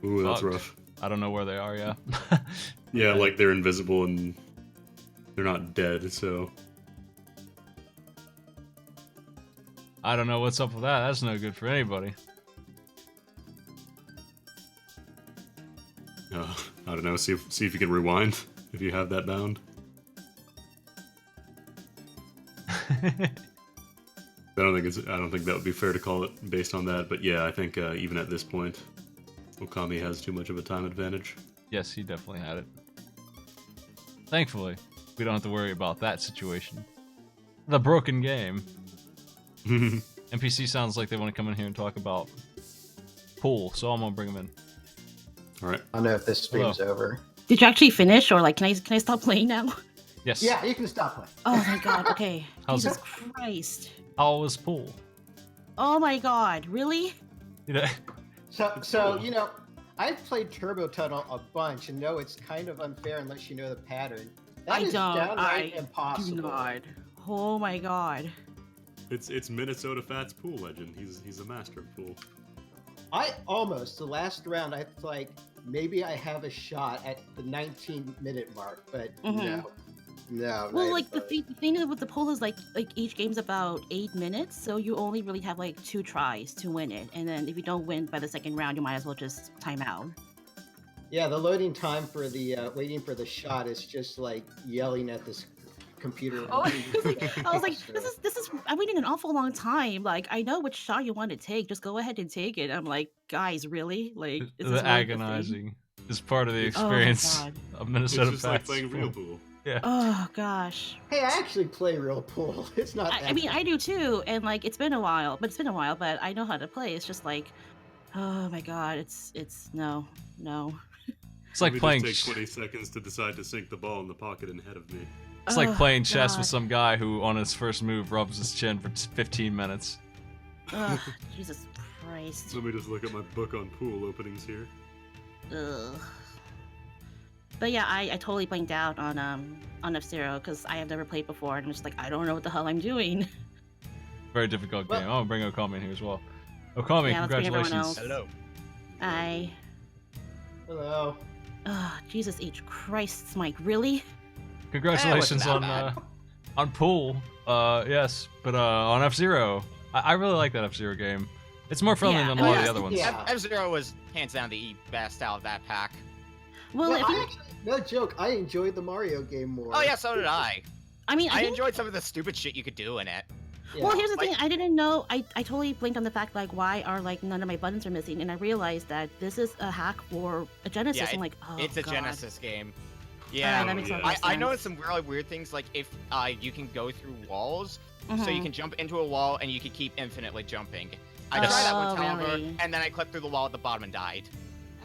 S2: Ooh, that's
S1: Bugged.
S2: rough.
S1: I don't know where they are, yeah.
S2: Yeah, like they're invisible and they're not dead, so...
S1: I don't know what's up with that. That's no good for anybody.
S2: I don't know, see if you can rewind. if you have that bound. I don't think that would be fair to call it based on that, but yeah, I think even at this point, Okami has too much of a time advantage.
S1: Yes, he definitely had it. Thankfully, we don't have to worry about that situation. The broken game. NPC sounds like they want to come in here and talk about pool, so I'm gonna bring them in.
S2: All right.
S7: I don't know if this stream's over.
S8: Did you actually finish, or like, can I stop playing now?
S1: Yes.
S7: Yeah, you can stop playing.
S8: Oh my god. Okay.
S1: How's
S8: Jesus
S1: it?
S8: Christ.
S1: How was pool?
S8: Oh my god. Really?
S1: You know,
S7: So you know, I've played Turbo Tunnel a bunch and know it's kind of unfair unless you know the pattern. That is downright impossible.
S8: Do not. Oh my god.
S2: It's Minnesota Fat's pool legend. He's a master of pool.
S7: The last round, I like maybe I have a shot at the 19-minute mark, but no.
S8: Well, like the thing with the poll is like each game's about 8 minutes, so you only really have like 2 tries to win it, and then if you don't win by the second round, you might as well just time out.
S7: Yeah, the loading time for the waiting for the shot is just like yelling at this computer.
S8: Oh, I was like, this is I'm waiting an awful long time. Like, I know which shot you want to take. Just go ahead and take it. I'm like, guys, really? Like, is this
S1: the
S8: really
S1: agonizing is part of the
S8: Oh my
S1: experience
S8: God.
S1: of Minnesota
S2: It's just like
S1: Fats.
S2: playing real pool.
S1: Yeah.
S8: Oh gosh.
S7: Hey, I actually play real pool. It's not.
S8: I mean, I do too, and like it's been a while, but I know how to play. It's just like, oh my god, it's no.
S1: It's like
S2: Let me
S1: playing.
S2: just take 20 seconds to decide to sink the ball in the pocket and ahead of me.
S1: It's like
S8: Oh,
S1: playing chess with
S8: God.
S1: some guy who, on his first move, rubs his chin for 15 minutes.
S8: Ugh, Jesus Christ.
S2: Let me just look at my book on pool openings here.
S8: Ugh. But yeah, I totally blanked out on F-Zero because I have never played before, and I'm just like, I don't know what the hell I'm doing.
S1: Very difficult game.
S7: Well-
S1: I'll bring Okami in here as well. Okami,
S8: Yeah, let's bring everyone
S1: congratulations.
S8: else.
S6: Hello.
S7: Hello.
S8: Jesus H. Christ, Mike, really?
S1: Congratulations
S6: that
S1: on pool. Yes, but on F-Zero, I really like that F-Zero game. It's more friendly
S8: Yeah,
S1: than
S8: I
S1: a lot
S8: mean,
S1: of the other ones.
S7: yeah.
S6: F-Zero was hands down the best out of that pack.
S8: Well,
S7: No,
S8: if you,
S7: no joke. I enjoyed the Mario game more.
S6: Oh yeah, so did I.
S8: I mean, I
S6: I
S8: think
S6: enjoyed some of the stupid shit you could do in it.
S7: Yeah.
S8: Well, here's the
S6: Like-
S8: thing. I didn't know. I totally blinked on the fact like why are like none of my buttons are missing, and I realized that this is a hack for a Genesis.
S6: Yeah,
S8: I'm like, oh
S6: It's a
S8: God.
S6: Genesis game.
S8: Yeah,
S6: Yeah,
S8: that makes a lot of
S6: I
S8: sense.
S6: noticed some really weird things, like if you can go through walls, so you
S8: Mhm.
S6: can jump into a wall and you can keep infinitely jumping. I
S8: Oh,
S6: tried that one time,
S8: really?
S6: and then I clipped through the wall at the bottom and died.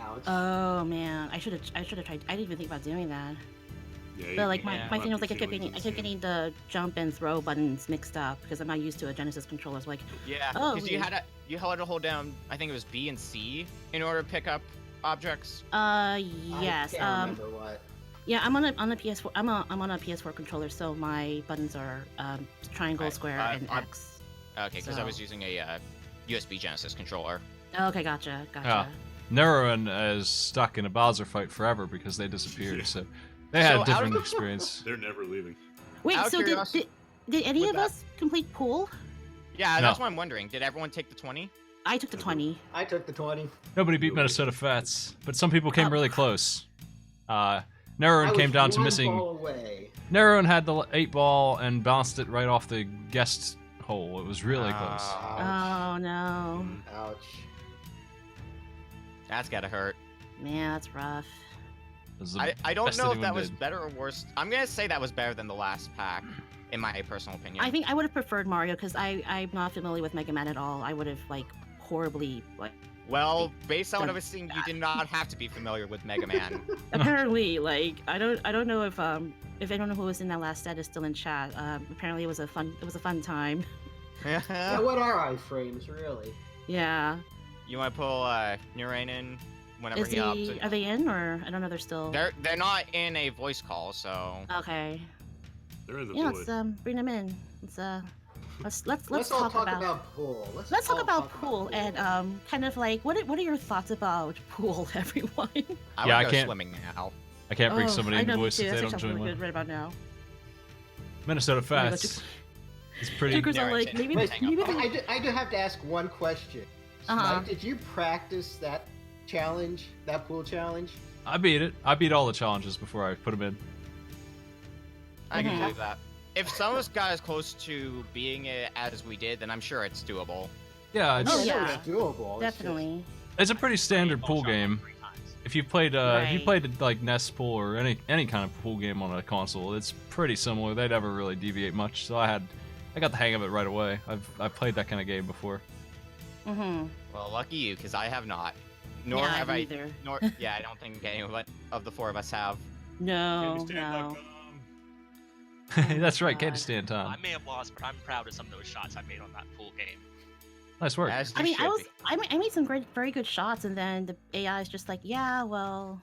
S7: Ouch.
S8: Oh man, I should have tried. I didn't even think about doing that.
S2: Yeah,
S8: But like
S6: Yeah.
S8: my thing was like I kept
S2: feelings
S8: getting the jump and throw buttons mixed up because I'm not used to a Genesis controller. So like,
S6: Yeah,
S8: Oh,
S6: because you had to hold down, I think it was B and C in order to pick up objects.
S8: yes,
S7: I can't remember what.
S8: yeah, I'm on a PS4. I'm on a PS4 controller, so my buttons are triangle,
S6: Right,
S8: square, and
S6: I'm-
S8: X.
S6: Okay, because I was
S8: So-
S6: using a USB Genesis controller.
S8: Okay, gotcha.
S1: Neroan is stuck in a Bowser fight forever because they disappeared.
S2: Yeah.
S1: So they had
S6: So
S1: a
S6: out
S1: different
S6: of-
S1: experience.
S2: They're never leaving.
S8: Wait,
S6: Out of
S8: so
S6: curiosity,
S8: did any
S6: with
S8: of
S6: that-
S8: us complete pool?
S6: Yeah,
S1: No.
S6: that's what I'm wondering. Did everyone take the 20?
S8: I took the 20.
S7: I took the 20.
S1: Nobody beat Minnesota Fats, but some people came
S8: Oh.
S1: really close.
S7: I
S1: Neroan
S7: was
S1: came down to
S7: one
S1: missing.
S7: ball away.
S1: Neroan had the 8 ball and bounced it right off the guest hole. It was really close.
S8: Oh no,
S7: Ouch.
S6: That's gotta hurt.
S8: man, that's rough.
S1: It was the
S6: I don't
S1: best
S6: know if
S1: anyone
S6: that was
S1: did.
S6: better or worse. I'm gonna say that was better than the last pack, in my personal opinion.
S8: I think I would have preferred Mario because I'm not familiar with Mega Man at all. I would have like horribly like
S6: Well, based on what I was seeing, you did not have to be familiar with Mega Man.
S8: apparently like I don't know if anyone who was in that last set is still in chat. Apparently it was a fun time.
S7: Yeah, what are iframes, really?
S8: Yeah.
S6: You want to pull Nurain in whenever
S8: Is
S6: he opts
S8: he?
S6: in?
S8: Are they in or I don't know? They're still.
S6: They're not in a voice call, so
S8: Okay.
S2: They're in the
S8: Yeah,
S2: void.
S8: let's bring them in. Let's
S7: all
S8: talk about.
S7: pool.
S8: Let's talk
S7: all
S8: about pool and kind of like what are your thoughts about pool, everyone?
S6: I
S1: Yeah, I
S6: would go
S1: can't-
S6: swimming now.
S1: I can't bring
S8: Oh,
S1: somebody
S8: I
S1: in the
S8: know, me
S1: voice
S8: too.
S1: if they
S8: That
S1: don't
S8: sounds
S1: join
S8: really
S1: one.
S8: good right about now.
S1: Minnesota
S8: Oh my God,
S1: Fats is pretty.
S8: Joker's all like,
S6: narrative.
S8: maybe,
S7: Wait,
S6: Hang on.
S8: maybe
S7: I do have to ask one question.
S8: Uh-huh.
S7: Mike, did you practice that challenge, that pool challenge?
S1: I beat it. I beat all the challenges before I put them in.
S6: I can
S8: Mhm.
S6: believe that. If some of us got as close to being it as we did, then I'm sure it's doable.
S1: Yeah,
S7: Oh,
S1: it's,
S7: yeah,
S8: yeah.
S7: it's doable. It's just-
S8: Definitely.
S1: it's a pretty standard pool game. If you played
S8: Right.
S1: like NES pool or any kind of pool game on a console, it's pretty similar. They never really deviate much. So I got the hang of it right away. I've played that kind of game before.
S8: Mm-hmm.
S6: Well, lucky you, because I have not. Nor
S8: Yeah,
S6: have I.
S8: either.
S6: Nor yeah, I don't think any of the four of us have.
S8: No, no.
S1: That's right,
S8: God.
S1: can't stand
S9: I
S1: time.
S9: may have lost, but I'm proud of some of those shots I made on that pool game.
S1: Nice work.
S6: As
S8: I
S6: you
S8: mean,
S6: should be.
S8: I made some very good shots, and then the AI is just like, yeah, well,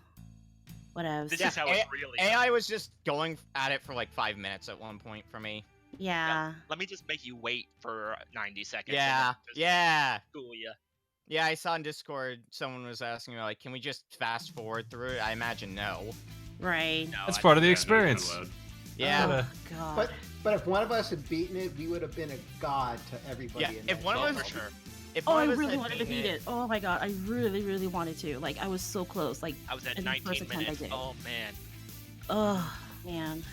S8: whatever.
S9: This
S6: Yeah,
S9: is how it's really.
S6: AI was just going at it for like 5 minutes at one point for me.
S8: Yeah.
S9: Let me just make you wait for 90 seconds.
S6: Yeah,
S9: and then just
S6: yeah.
S9: School you.
S6: Yeah, I saw in Discord someone was asking me like, can we just fast forward through it? I imagine no.
S8: Right.
S9: No,
S1: That's
S9: I
S1: part of the
S2: Yeah, no, you're not
S1: experience.
S2: allowed.
S6: Yeah.
S1: Uh,
S8: God.
S7: But if one of us had beaten it, we would have been a god to everybody.
S6: Yeah,
S7: in
S6: if
S7: that
S6: one of
S7: game.
S6: us-
S9: for sure.
S6: If
S8: Oh,
S6: one
S8: I
S6: of us
S8: really
S6: had
S8: wanted to
S6: beaten
S8: beat it. Oh my god, I really wanted to. Like, I was so close. Like,
S9: I was at
S8: and the first
S9: 19
S8: attempt I
S9: minutes.
S8: did.
S9: Oh man.
S8: oh man.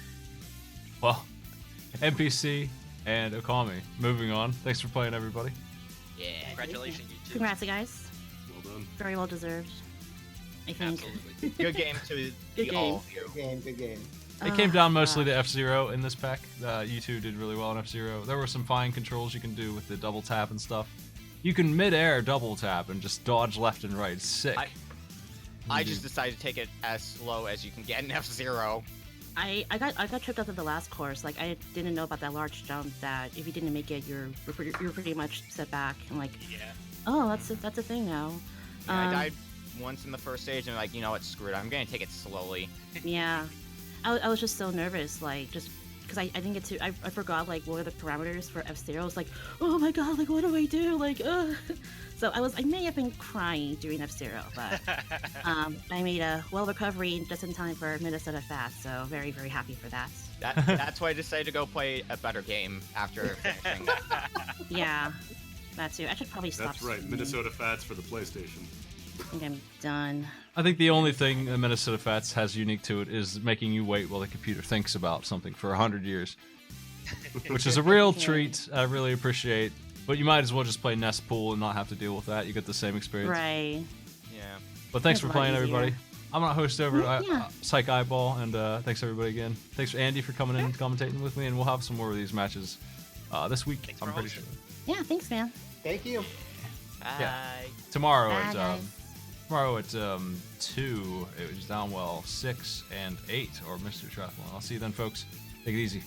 S1: well, NPC and Okami. Moving on. Thanks for playing, everybody.
S6: Yeah.
S9: Congratulations, you two.
S8: Congrats, you guys.
S2: Well done.
S8: Very well deserved. I think.
S9: Absolutely.
S6: Good game to
S8: Good
S6: all of you.
S7: Good game, good game.
S1: It came down mostly
S8: God.
S1: to F-Zero in this pack. You two did really well in F-Zero. There were some fine controls you can do with the double tap and stuff. You can mid-air double tap and just dodge left and right. It's sick.
S6: I just decided to take it as slow as you can get in F-Zero.
S8: I got tripped up at the last course. Like, I didn't know about that large jump. That if you didn't make it, you're pretty much set back. And like,
S9: Yeah.
S8: oh, that's a thing now.
S6: Yeah, I died once in the first stage and like, you know what, screw it. I'm gonna take it slowly.
S8: Yeah, I was just so nervous, like, just because I didn't get to, I forgot, like, what were the parameters for F-Zero. I was like, oh my god, like, what do I do? Like, So I may have been crying during F-Zero, but I made a well recovery just in time for Minnesota Fast, so very, very happy for that.
S6: That's why I decided to go play a better game after finishing.
S8: Yeah, that too. I should probably stop.
S2: That's right.
S8: streaming.
S2: Minnesota Fats for the PlayStation.
S8: I think I'm done.
S1: I think the only thing that Minnesota Fats has unique to it is making you wait while the computer thinks about something for 100 years. Which is a real treat. I really appreciate. But you might as well just play NES Pool and not have to deal with that. You get the same experience.
S8: Right.
S6: Yeah.
S1: But thanks
S8: It's a
S1: for
S8: lot
S1: playing,
S8: easier.
S1: everybody. I'm not host over at
S8: Yeah.
S1: Psych Eyeball, and thanks everybody again. Thanks for Andy for coming in and commentating with me, and we'll have some more of these matches this week.
S9: Thanks
S1: I'm
S9: for
S1: pretty sure.
S9: hosting.
S8: Yeah, thanks, man.
S7: Thank you.
S6: Bye.
S1: Yeah. Tomorrow
S8: Bye,
S1: at
S8: guys.
S1: 2, it was Downwell 6 and 8, or Mr. Triathlon. I'll see you then, folks. Take it easy.